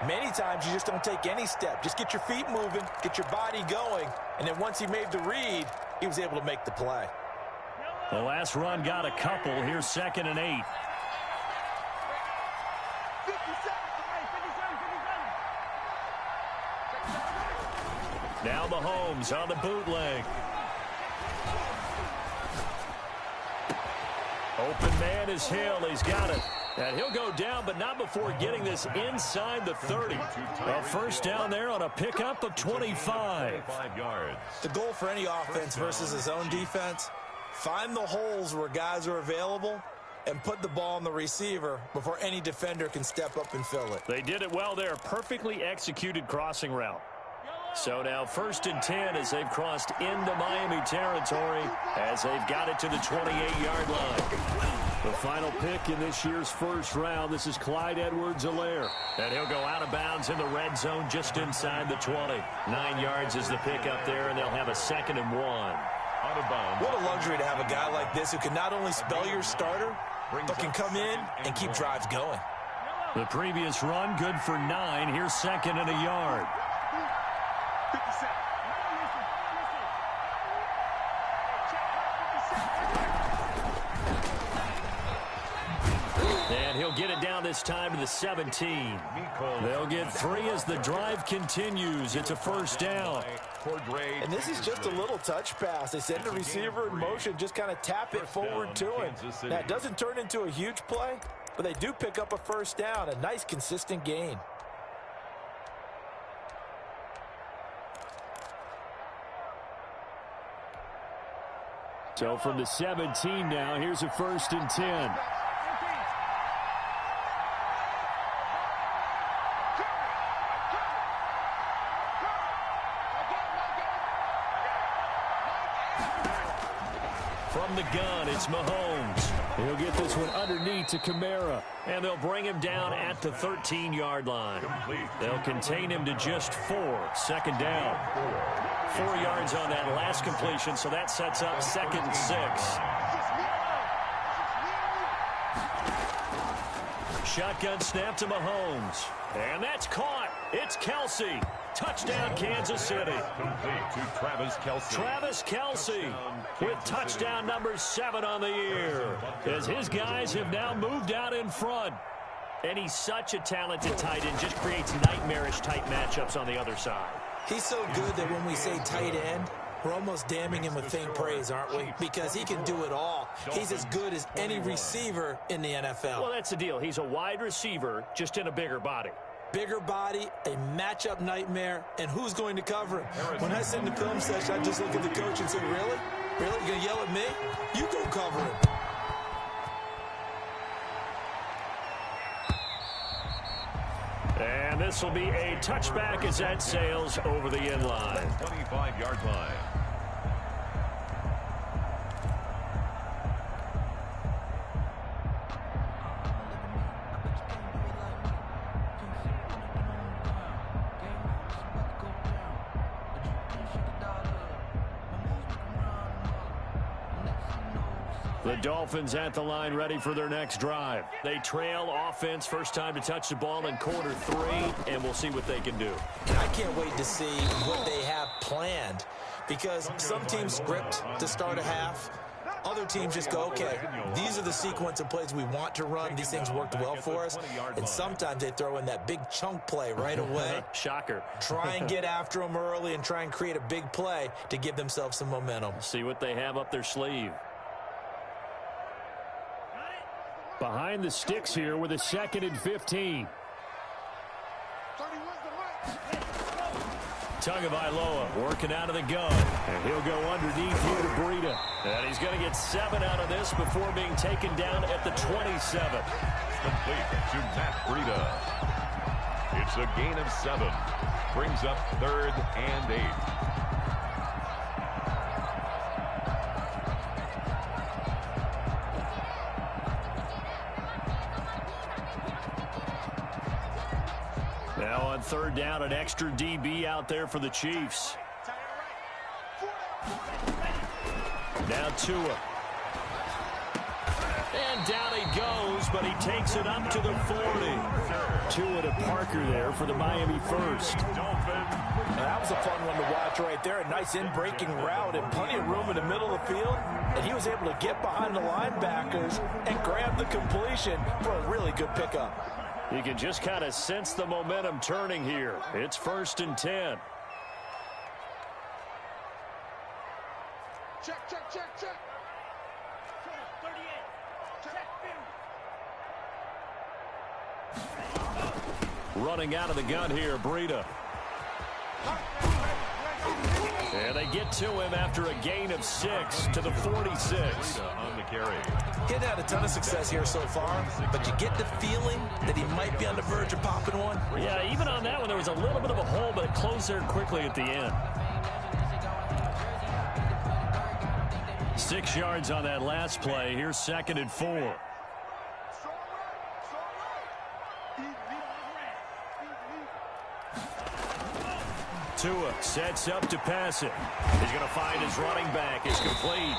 Many times you just don't take any step. Just get your feet moving, get your body going, and then once he made the read, he was able to make the play. The last run got a couple. Here's 2nd and 8. Now Mahomes on the bootleg. Open man is Hill. He's got it. And he'll go down, but not before getting this inside the 30. A first down there on a pickup of 25. The goal for any offense versus his own defense, find the holes where guys are available and put the ball on the receiver before any defender can step up and fill it. They did it well there. Perfectly executed crossing route. So now 1st and 10 as they've crossed into Miami territory as they've got it to the 28-yard line. The final pick in this year's first round, this is Clyde Edwards-Helaire. And he'll go out of bounds in the red zone just inside the 20. 9 yards is the pick up there, and they'll have a 2nd and 1. Out of bounds. What a luxury to have a guy like this who can not only spell your starter, but can come in and keep drives going. The previous run, good for 9. Here's 2nd and a yard. And he'll get it down this time to the 17. They'll get 3 as the drive continues. It's a first down. And this is just a little touch pass. They send the receiver in motion, just kind of tap it forward to him. Now, it doesn't turn into a huge play, but they do pick up a first down, a nice, consistent gain. So from the 17 now, here's a 1st and 10. From the gun, it's Mahomes. He'll get this one underneath to Kamara. And they'll bring him down at the 13-yard line. They'll contain him to just 4. 2nd down. 4 yards on that last completion, so that sets up 2nd and 6. Shotgun snap to Mahomes. And that's caught. It's Kelce. Touchdown, Kansas City. Complete to Travis Kelce. Travis Kelce with touchdown number 7 on the year, as his guys have now moved out in front. And he's such a talented tight end, just creates nightmarish-type matchups on the other side. He's so good that when we say tight end, we're almost damning him with faint praise, aren't we? Because he can do it all. He's as good as any receiver in the NFL. Well, that's the deal. He's a wide receiver, just in a bigger body. Bigger body, a matchup nightmare, and who's going to cover him? When I sit in the film session, I just look at the coach and say, really? Really? You're going to yell at me? You go cover him. And this will be a touchback as that sails over the end line. 25-yard line. The Dolphins at the line, ready for their next drive. They trail offense, first time to touch the ball in quarter 3, and we'll see what they can do. And I can't wait to see what they have planned, because some teams script to start a half. Other teams just go, okay, these are the sequence of plays we want to run. These things worked well for us. And sometimes they throw in that big chunk play right away. Shocker. Try and get after them early and try and create a big play to give themselves some momentum. See what they have up their sleeve. Behind the sticks here with a 2nd and 15. Tagovailoa working out of the gun. And he'll go underneath here to Breida. And he's going to get 7 out of this before being taken down at the 27. Complete to Matt Breida. It's a gain of 7. Brings up 3rd and 8. Now on 3rd down, an extra DB out there for the Chiefs. Now Tua. And down he goes, but he takes it up to the 40. Tua to Parker there for the Miami first. That was a fun one to watch right there. A nice in-breaking route and plenty of room in the middle of the field. And he was able to get behind the linebackers and grab the completion for a really good pickup. You can just kind of sense the momentum turning here. It's 1st and 10. Check, check, check, check. 38. Check. Running out of the gun here, Breida. And they get to him after a gain of 6 to the 46. On the carry. He hadn't had a ton of success here so far, but you get the feeling that he might be on the verge of popping one. Yeah, even on that one, there was a little bit of a hole, but it closed there quickly at the end. 6 yards on that last play. Here's 2nd and 4. Tua sets up to pass it. He's going to find his running back. It's complete.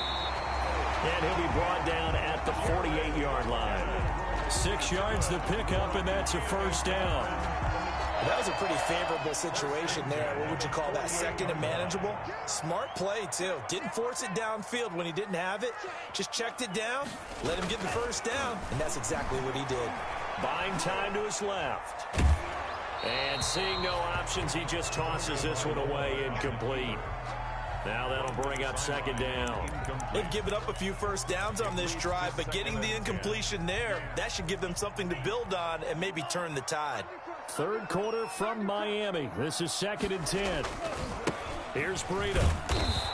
And he'll be brought down at the 48-yard line. 6 yards the pickup, and that's a 1st down. That was a pretty favorable situation there. What would you call that? 2nd and manageable? Smart play, too. Didn't force it downfield when he didn't have it. Just checked it down, let him get the 1st down, and that's exactly what he did. Buying time to his left. And seeing no options, he just tosses this one away incomplete. Now that'll bring up 2nd down. They've given up a few 1st downs on this drive, but getting the incompletion there, that should give them something to build on and maybe turn the tide. 3rd quarter from Miami. This is 2nd and 10. Here's Breida.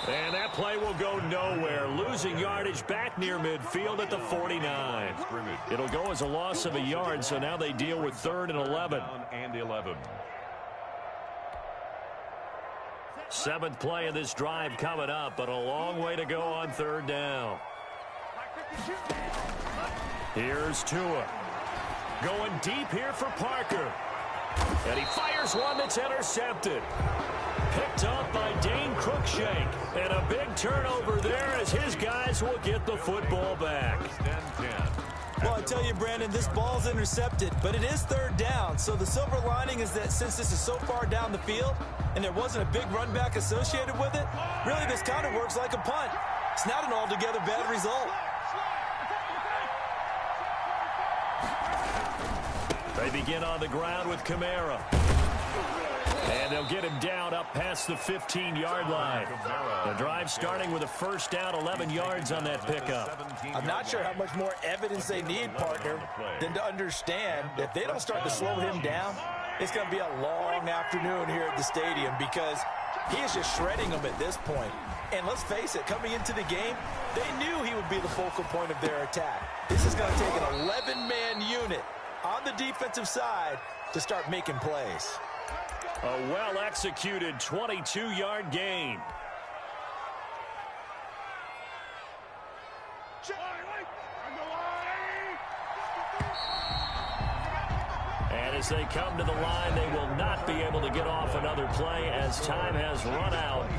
And that play will go nowhere. Losing yardage back near midfield at the 49. It'll go as a loss of a yard, so now they deal with 3rd and 11. And 11. 7th play of this drive coming up, but a long way to go on 3rd down. Here's Tua. Going deep here for Parker. And he fires one that's intercepted. Picked up by Dane Cruikshank. And a big turnover there as his guys will get the football back. Well, I tell you, Brandon, this ball's intercepted, but it is 3rd down. So the silver lining is that since this is so far down the field and there wasn't a big run back associated with it, really this kind of works like a punt. It's not an altogether bad result. They begin on the ground with Kamara. And they'll get him down up past the 15-yard line. The drive starting with a 1st down, 11 yards on that pickup. I'm not sure how much more evidence they need, partner, than to understand that if they don't start to slow him down, it's going to be a long afternoon here at the stadium because he is just shredding them at this point. And let's face it, coming into the game, they knew he would be the focal point of their attack. This is going to take an 11-man unit on the defensive side to start making plays. A well-executed 22-yard gain. And as they come to the line, they will not be able to get off another play as time has run out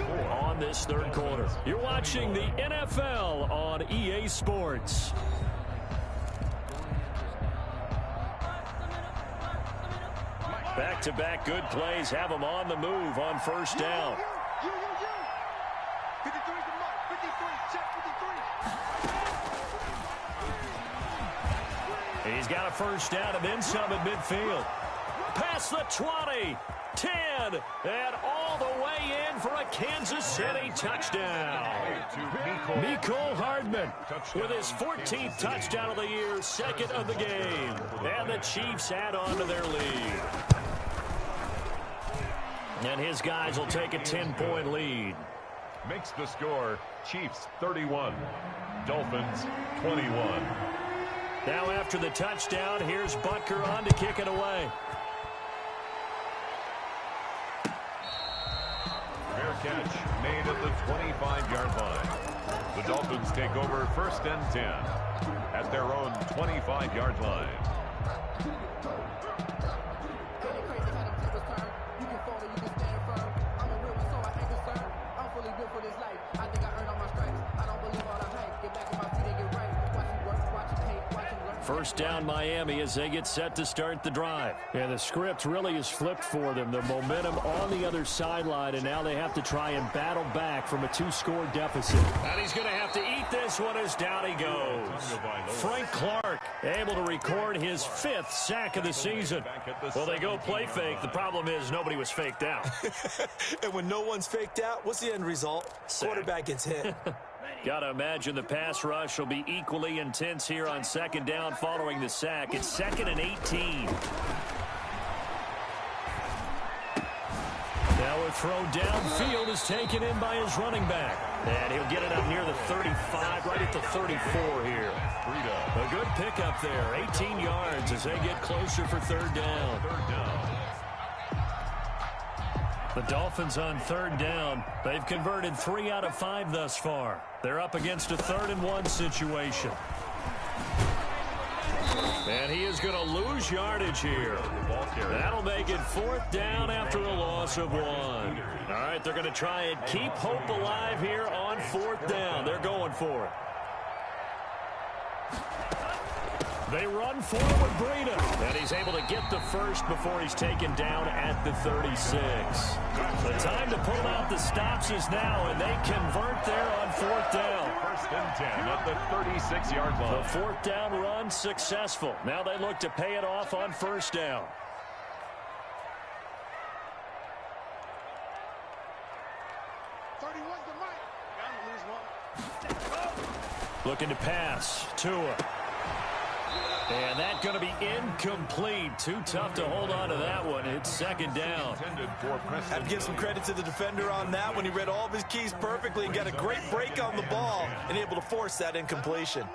on this 3rd quarter. You're watching the NFL on EA Sports. Back-to-back good plays have them on the move on 1st down. 53 to Mark. 53. Check 53. He's got a 1st down and then some at midfield. Past the 20, 10, and all the way in for a Kansas City touchdown. Mecole Hardman with his 14th touchdown of the year, 2nd of the game. And the Chiefs add on to their lead. And his guys will take a 10-point lead. Makes the score Chiefs 31, Dolphins 21. Now after the touchdown, here's Butker on to kick it away. Fair catch made at the 25-yard line. The Dolphins take over 1st and 10 at their own 25-yard line. For this life, I think I earned all my stripes. I don't believe all I hype. Get back on my feet and get right. Watch me work, watch it pay First down Miami as they get set to start the drive. And the script really is flipped for them. The momentum on the other sideline, and now they have to try and battle back from a 2-score deficit. And he's going to have to eat this one as down he goes. Frank Clark able to record his 5th sack of the season. Well, they go play fake. The problem is nobody was faked out. And when no one's faked out, what's the end result? Quarterback gets hit. Got to imagine the pass rush will be equally intense here on second down following the sack. It's 2nd and 18. Now a throw downfield is taken in by his running back. And he'll get it up near the 35, right at the 34 here. A good pickup there, 18 yards as they get closer for third down. The Dolphins on third down. They've converted 3 out of 5 thus far. They're up against a 3rd and 1 situation. And he is going to lose yardage here. That'll make it 4th down after a loss of 1. All right, they're going to try and keep hope alive here on 4th down. They're going for it. They run forward Breida, and he's able to get the first before he's taken down at the 36. The time to pull out the stops is now, and they convert there on 4th down. 1st and 10 at the 36-yard line. The 4th down run successful. Now they look to pay it off on 1st down. Looking to pass. Tua. And that's going to be incomplete. Too tough to hold on to that one. It's 2nd down. Have to give some credit to the defender on that when he read all of his keys perfectly and got a great break on the ball and able to force that incompletion.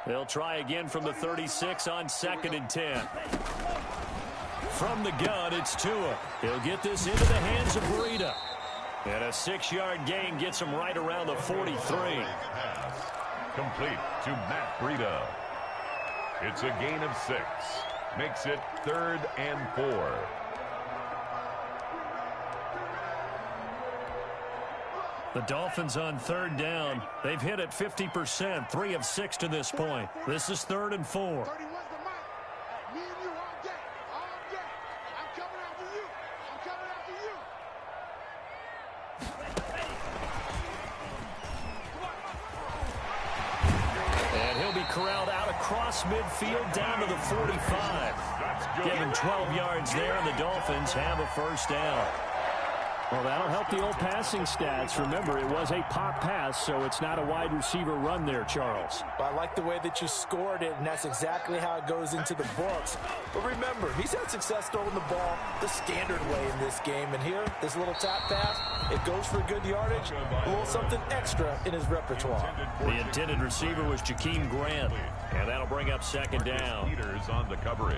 They'll try again from the 36 on 2nd and 10. From the gun, it's Tua. He'll get this into the hands of Breida. And a 6-yard gain gets him right around the 43. Complete to Matt Breida. It's a gain of 6. Makes it 3rd and 4. The Dolphins on 3rd down. They've hit it 50%, 3 of 6 to this point. This is 3rd and 4. Corralled out across midfield down to the 45. Given 12 yards there, and the Dolphins have a 1st down. Well, that'll help the old passing stats. Remember, it was a pop pass, so it's not a wide receiver run there, Charles. Well, I like the way that you scored it, and that's exactly how it goes into the books. But remember, he's had success throwing the ball the standard way in this game. And here, this little tap pass, it goes for good yardage, a little something extra in his repertoire. The intended receiver was Jakeem Grant, and that'll bring up 2nd down. Leaders on the coverage.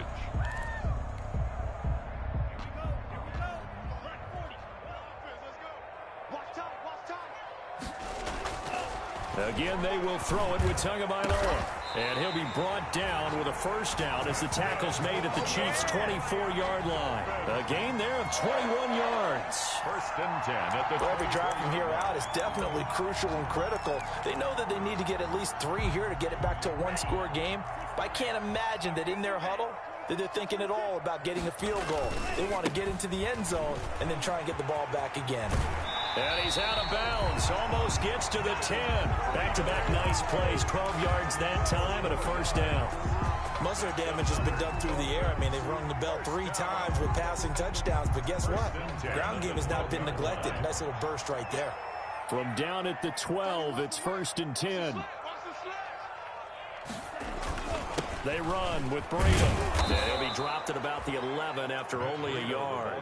Again, they will throw it with Tagovailoa. And he'll be brought down with a 1st down as the tackle's made at the Chiefs' 24-yard line. A gain there of 21 yards. 1st and 10 at the... Every drive from here out is definitely crucial and critical. They know that they need to get at least 3 here to get it back to a 1-score game. But I can't imagine that in their huddle that they're thinking at all about getting a field goal. They want to get into the end zone and then try and get the ball back again. And he's out of bounds. Almost gets to the 10. Back-to-back nice plays. 12 yards that time and a 1st down. Most of their damage has been done through the air. I mean, they've rung the bell 3 times with passing touchdowns. But guess what? Ground game has not been neglected. Nice little burst right there. From down at the 12, it's 1st and 10. They run with Breida. They'll be dropped at about the 11 after only a yard.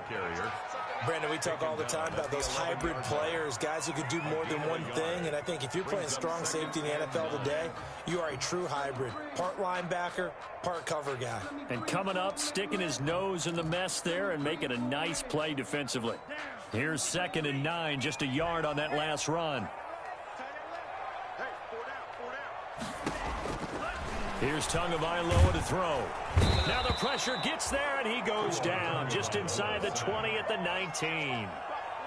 Brandon, we talk all the time about those hybrid players, guys who could do more than one thing. And I think if you're playing strong safety in the NFL today, you are a true hybrid. Part linebacker, part cover guy. And coming up, sticking his nose in the mess there and making a nice play defensively. Here's 2nd and 9, just a yard on that last run. Here's Tagovailoa to throw. Now the pressure gets there, and he goes down just inside the 20 at the 19.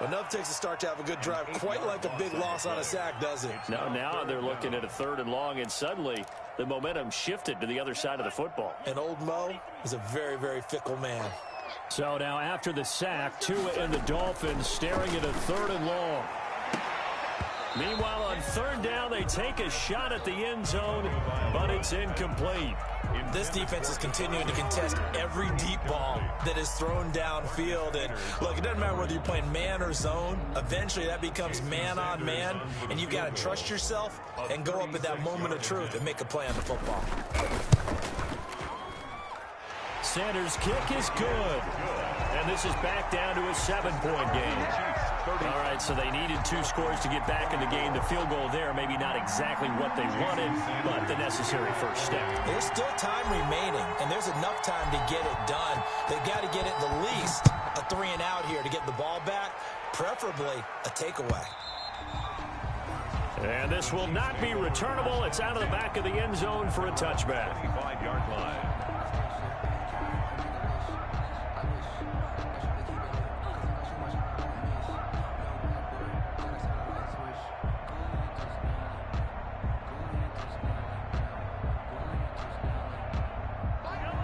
Enough takes a start to have a good drive, quite like a big loss on a sack, doesn't it? No, now they're looking at a 3rd and long, and suddenly the momentum shifted to the other side of the football. And old Mo is a very, very fickle man. So now after the sack, Tua and the Dolphins staring at a 3rd and long. Meanwhile, on 3rd down, they take a shot at the end zone, but it's incomplete. This defense is continuing to contest every deep ball that is thrown downfield. And look, it doesn't matter whether you're playing man or zone. Eventually, that becomes man on man, and you've got to trust yourself and go up at that moment of truth and make a play on the football. Sanders' kick is good. And this is back down to a 7-point game. All right, so they needed 2 scores to get back in the game. The field goal there, maybe not exactly what they wanted, but the necessary first step. There's still time remaining, and there's enough time to get it done. They've got to get it the least a 3-and-out here to get the ball back, preferably a takeaway. And this will not be returnable. It's out of the back of the end zone for a touchback. 5-yard line.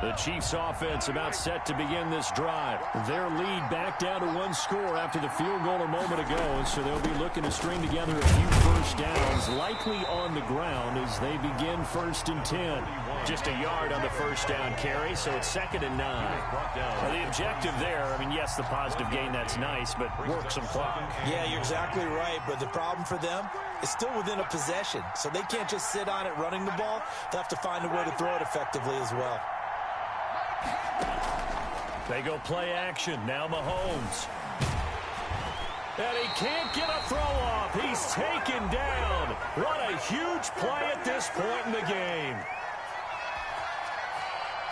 The Chiefs offense about set to begin this drive. Their lead back down to 1 score after the field goal a moment ago, so they'll be looking to string together a few first downs, likely on the ground as they begin 1st and 10. Just a yard on the first down carry, so it's 2nd and 9. Now, the objective there, I mean, yes, the positive gain, that's nice, but work some clock. Yeah, you're exactly right, but the problem for them is still within a possession, so they can't just sit on it running the ball. They'll have to find a way to throw it effectively as well. They go play action. Now Mahomes. And he can't get a throw off. He's taken down. What a huge play at this point in the game.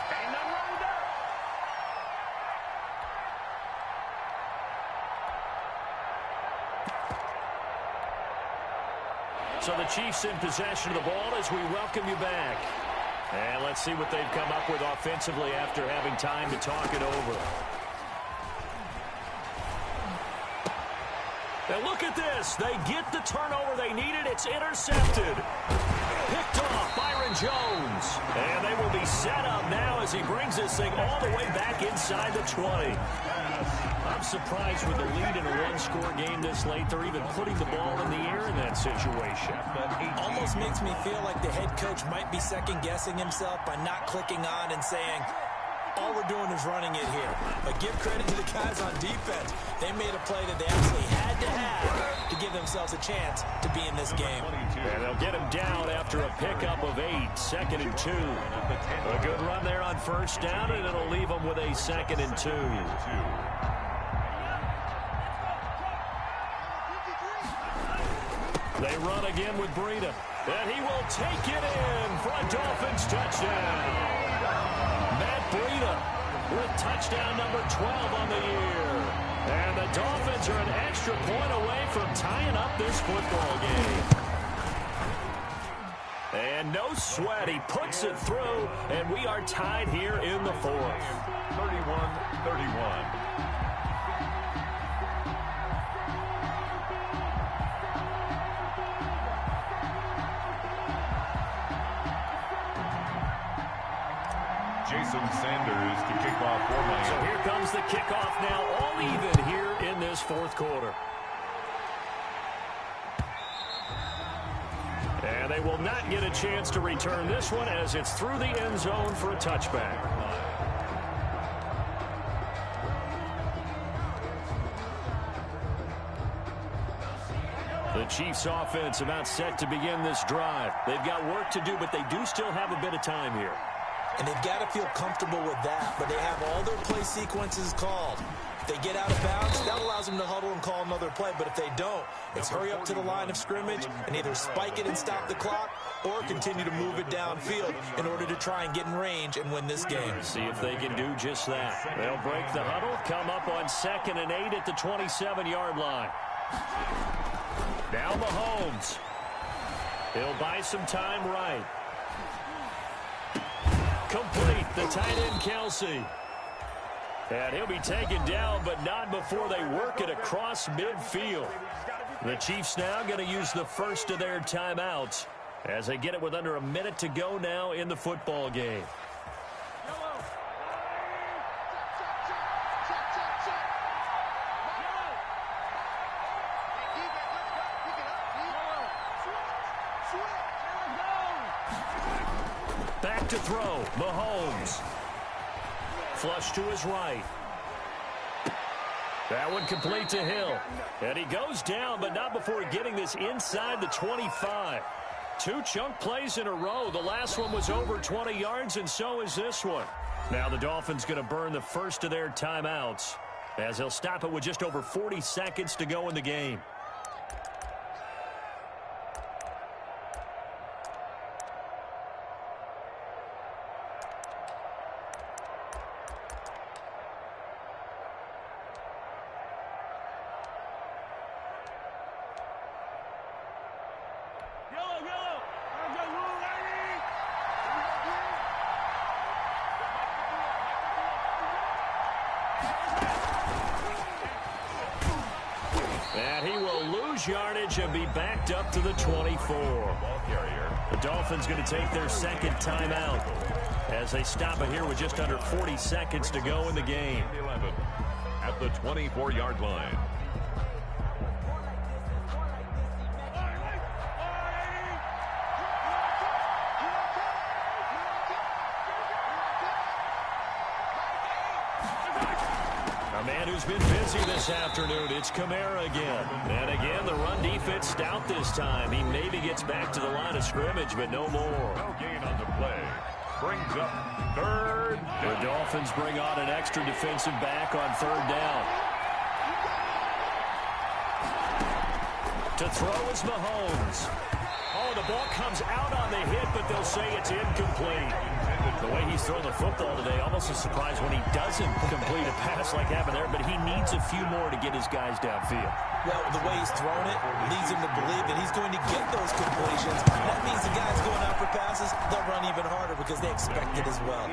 Ain't nothing wrong with that. So the Chiefs in possession of the ball as we welcome you back. And let's see what they've come up with offensively after having time to talk it over. And look at this. They get the turnover they needed. It's intercepted. Picked off Byron Jones. And they will be set up now as he brings this thing all the way back inside the 20. I'm surprised with the lead in a 1-score game this late. They're even putting the ball in the air in that situation. Almost makes me feel like the head coach might be second-guessing himself by not clicking on and saying, all we're doing is running it here. But give credit to the guys on defense. They made a play that they actually had to have to give themselves a chance to be in this game. And they'll get him down after a pickup of 8, 2nd and 2. A good run there on first down, and it'll leave them with a 2nd and 2. They run again with Breida. And he will take it in for a Dolphins touchdown. Matt Breida with touchdown number 12 on the year. And the Dolphins are an extra point away from tying up this football game. And no sweat. He puts it through, and we are tied here in the 4th. 31-31. Jason Sanders to kick off for Miami. So here comes the kickoff now, all even here in this 4th quarter. And they will not get a chance to return this one as it's through the end zone for a touchback. The Chiefs offense about set to begin this drive. They've got work to do, but they do still have a bit of time here. And they've got to feel comfortable with that, but they have all their play sequences called. If they get out of bounds, that allows them to huddle and call another play, but if they don't, it's hurry up to the line of scrimmage and either spike it and stop the clock or continue to move it downfield in order to try and get in range and win this game. See if they can do just that. They'll break the huddle, come up on 2nd and 8 at the 27-yard line. Now Mahomes. He'll buy some time right. Complete, the tight end Kelsey. And he'll be taken down, but not before they work it across midfield. The Chiefs now going to use the first of their timeouts as they get it with under a minute to go now in the football game. Back to throw, Mahomes. Flush to his right. That one complete to Hill. And he goes down, but not before getting this inside the 25. 2 chunk plays in a row. The last one was over 20 yards, and so is this one. Now the Dolphins going to burn the first of their timeouts as they'll stop it with just over 40 seconds to go in the game. And he will lose yardage and be backed up to the 24. The Dolphins going to take their second timeout as they stop it here with just under 40 seconds to go in the game. 11 at the 24-yard line. A man who's been busy this afternoon, it's Kamara again. And again, the run defense stout this time. He maybe gets back to the line of scrimmage, but no more. No gain on the play. Brings up third down. The Dolphins bring on an extra defensive back on third down. To throw is Mahomes. Oh, the ball comes out on the hit, but they'll say it's incomplete. The way he's thrown the football today, almost a surprise when he doesn't complete a pass like happened there, but he needs a few more to get his guys downfield. Well, the way he's thrown it leads him to believe that he's going to get those completions. That means the guys going out for passes, they'll run even harder because they expect it as well.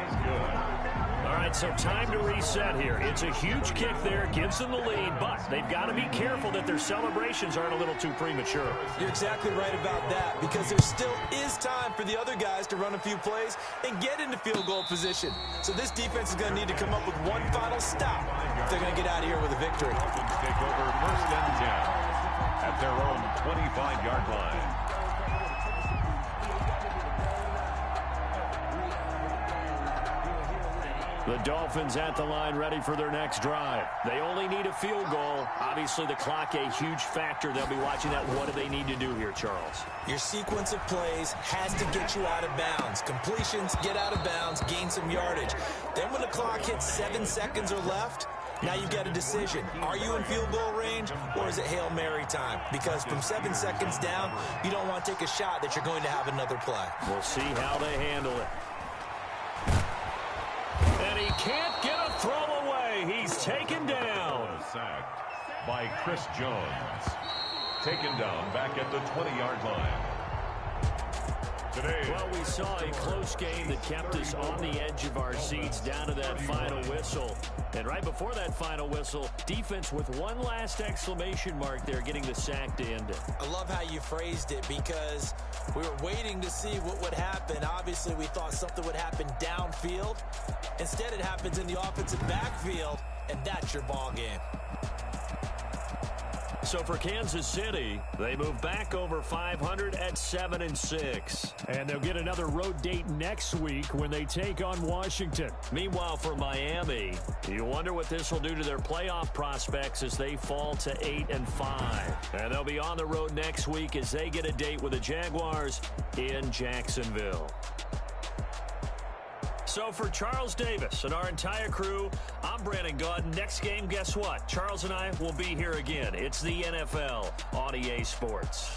All right, so time to reset here. It's a huge kick there, gives them the lead, but they've got to be careful that their celebrations aren't a little too premature. You're exactly right about that because there still is time for the other guys to run a few plays and get into field goal position. So this defense is going to need to come up with one final stop if they're going to get out of here with a victory. Take over first and 10 at their own 25-yard line. The Dolphins at the line ready for their next drive. They only need a field goal. Obviously, the clock a huge factor. They'll be watching that. What do they need to do here, Charles? Your sequence of plays has to get you out of bounds. Completions, get out of bounds, gain some yardage. Then when the clock hits 7 seconds or left, now you've got a decision. Are you in field goal range or is it Hail Mary time? Because from 7 seconds down, you don't want to take a shot that you're going to have another play. We'll see how they handle it. And he can't get a throw away. He's taken down. Sacked by Chris Jones. Taken down back at the 20-yard line. Today. Well, we saw a close game that kept us on the edge of our seats down to that final whistle. And right before that final whistle, defense with one last exclamation mark there, getting the sack to end it. I love how you phrased it because we were waiting to see what would happen. Obviously, we thought something would happen downfield. Instead, it happens in the offensive backfield, and that's your ball game. So for Kansas City, they move back over 500 at 7-6. And they'll get another road date next week when they take on Washington. Meanwhile, for Miami, you wonder what this will do to their playoff prospects as they fall to 8-5. And they'll be on the road next week as they get a date with the Jaguars in Jacksonville. So for Charles Davis and our entire crew, I'm Brandon Gaudin. Next game, guess what? Charles and I will be here again. It's the NFL on EA Sports.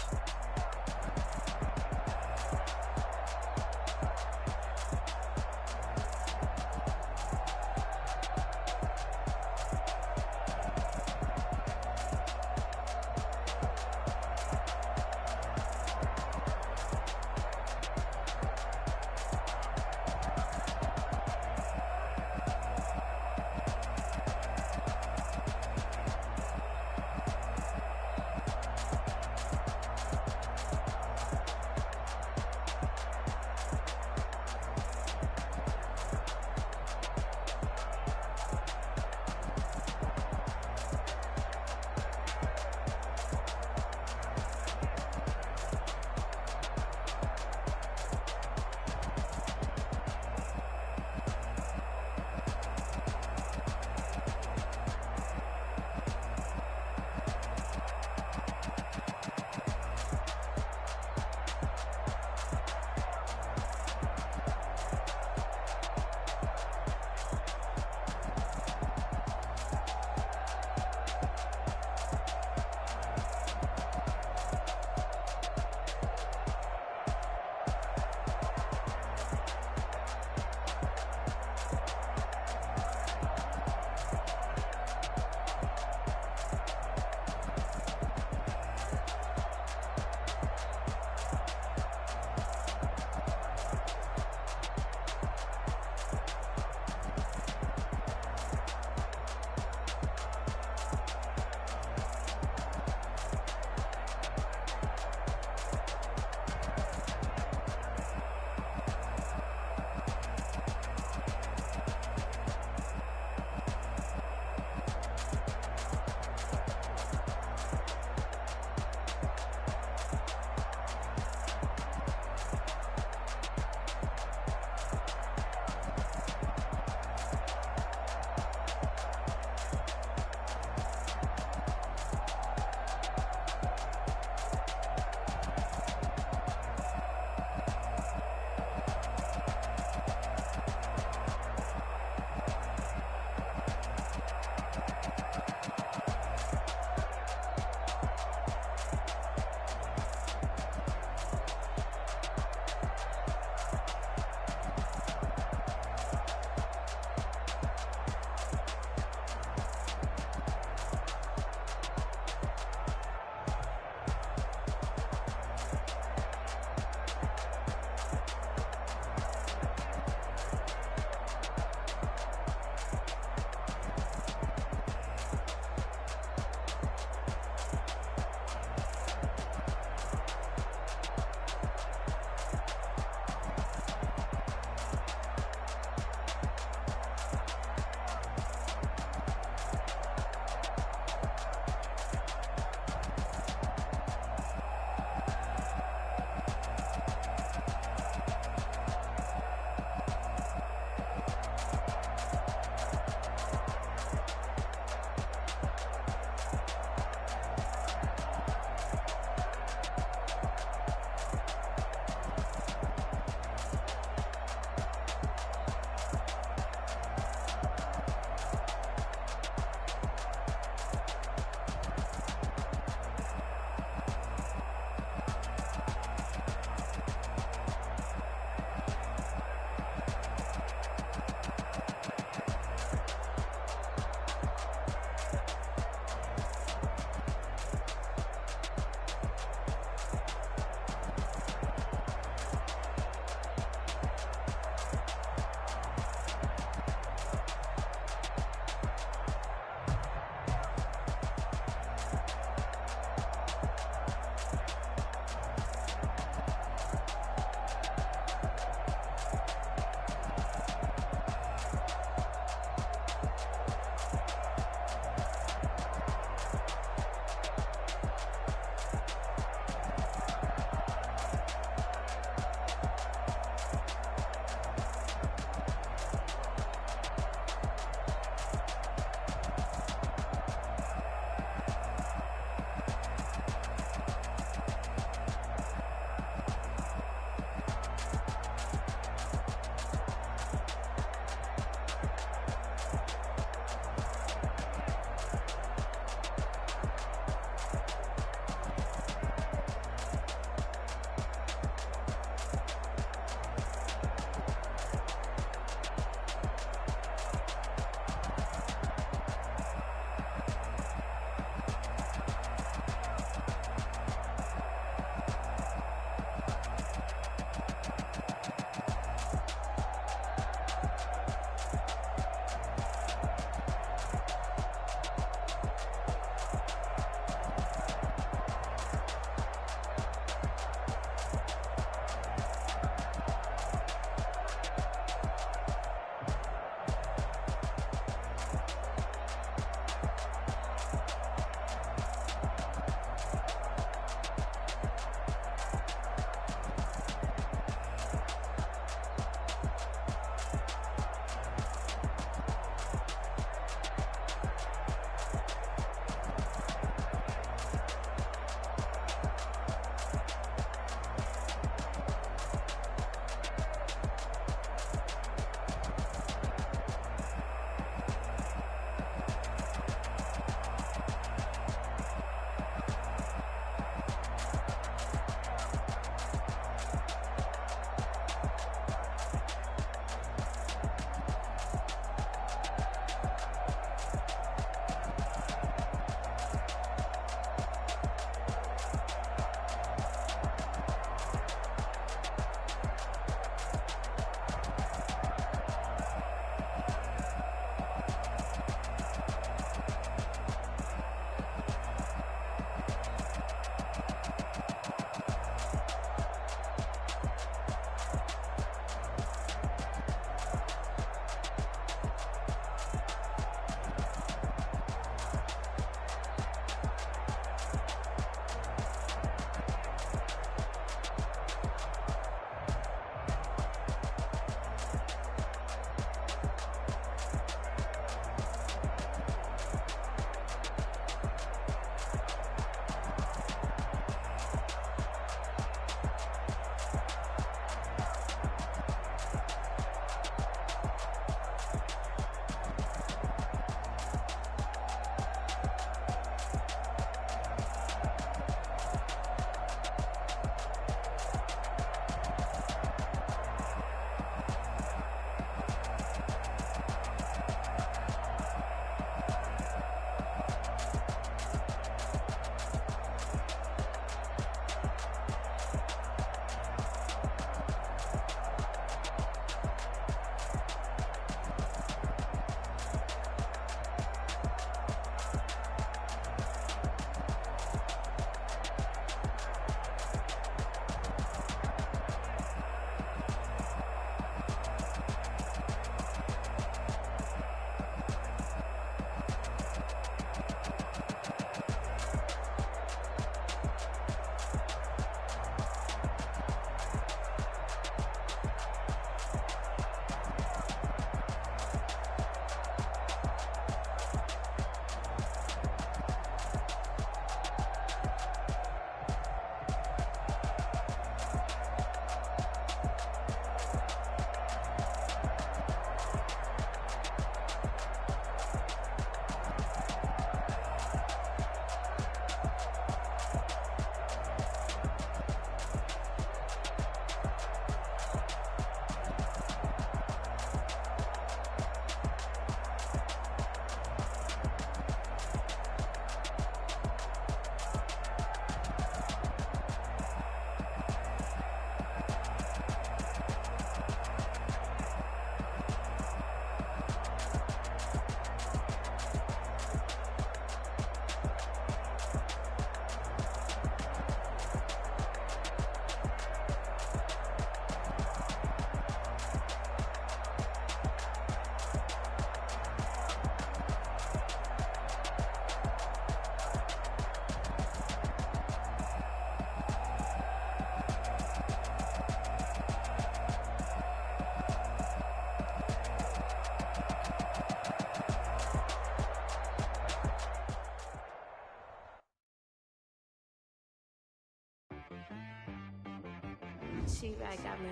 She right, got me.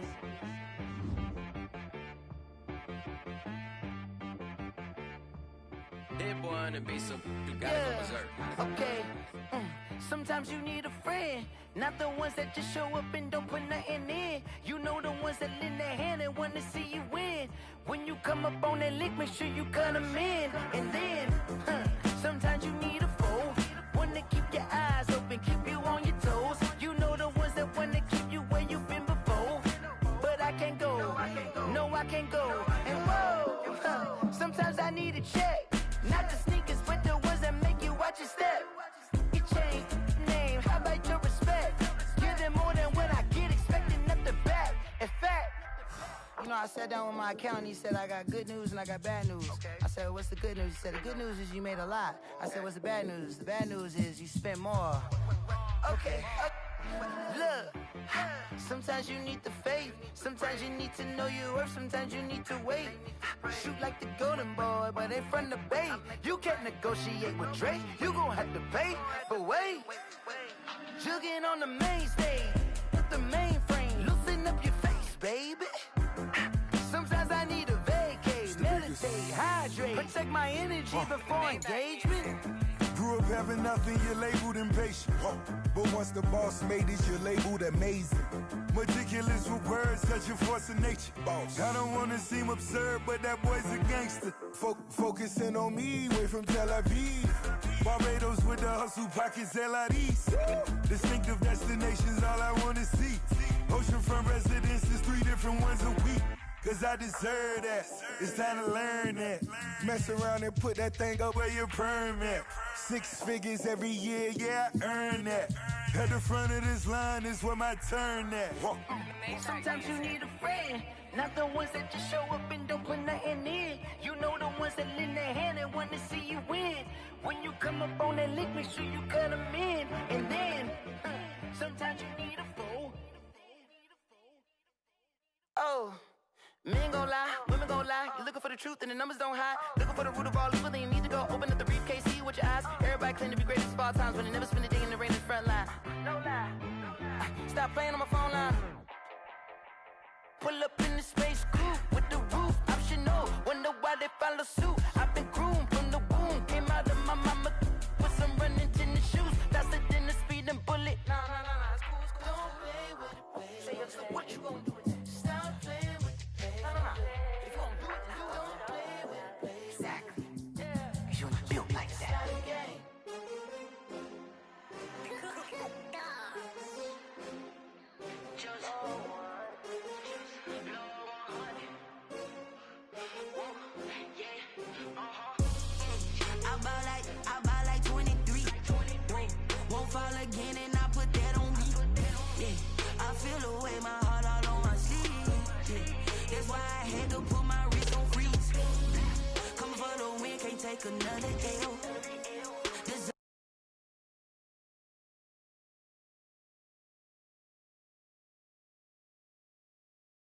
That boy on the beat, so you gotta go berserk. Okay. Sometimes you need a friend, not the ones that just show up and don't put nothing in. You know the ones that lend their hand and wanna see you win. When you come up on that lick, make sure you cut them in. And then, sometimes you need a foe, one to keep your eyes open, keep you on your toes. You know the ones that wanna keep you where you've been before. But I can't go, no I can't go. And whoa, sometimes I need a check. Not the sneakers, but the ones that make you watch your step. Your chain, name, how about your respect? Give them more than what I get, expecting nothing back. In fact, you know, I sat down with my accountant, he said, I got good news and I got bad news. I said, what's the good news? He said, the good news is you made a lot. I said, what's the bad news? The bad news is you spent more. Okay. Look, sometimes you need the faith, sometimes you need to know your worth, sometimes you need to wait. Shoot like the golden boy, but they from the bay. You can't negotiate with Drake, you gon' have to pay. But wait, jugging on the main stage, with the mainframe, loosen up your face, baby. Sometimes I need a vacate, meditate, hydrate, protect my energy before engagement. Grew up having nothing, you're labeled impatient. But once the boss made it, you're labeled amazing. Meticulous with words, such a force of nature. I don't wanna seem absurd, but that boy's a gangster. Focusing on me, way from Tel Aviv. Barbados with the hustle pockets, LIDs. Distinctive destinations, all I wanna see. Oceanfront residences, 3 different ones a week. Cause I deserve that, it's time to learn that. Mess around and put that thing up where your permit. 6 figures every year, yeah, I earn that. At the front of this line is where my turn at. Sometimes you need a friend, not the ones that just show up and don't put nothing in. You know the ones that lend their hand and want to see you win. When you come up on that lick, make sure you cut them in. And then, sometimes you need a foe. Oh. Men gon' lie, women gon' lie. You're looking for the truth and the numbers don't hide. Looking for the root of all evil, then you need to go open up the briefcase, see with your eyes. Everybody claim to be greatest of all times, but they never spend a day in the rain in the front line. No lie. Stop playing on my phone line. Pull up in the space coupe with the roof optional. Wonder why they follow suit. I've been groomed from the womb. Came out of my mama with some running tennis shoes. Faster than the speeding bullet. Nah, it's cool, it's cool. Don't play with it, baby. Say so what you gon' do? Stop playing with it. If you gon' do it, then don't play with it, baby. Exactly. Cause you're not built like that. I buy like 23. Won't fall again and I put that on me. Yeah, I feel the way, my heart all on my sleeve. Yeah. That's why I had to put my wrist on freeze. Coming for the win, can't take another L.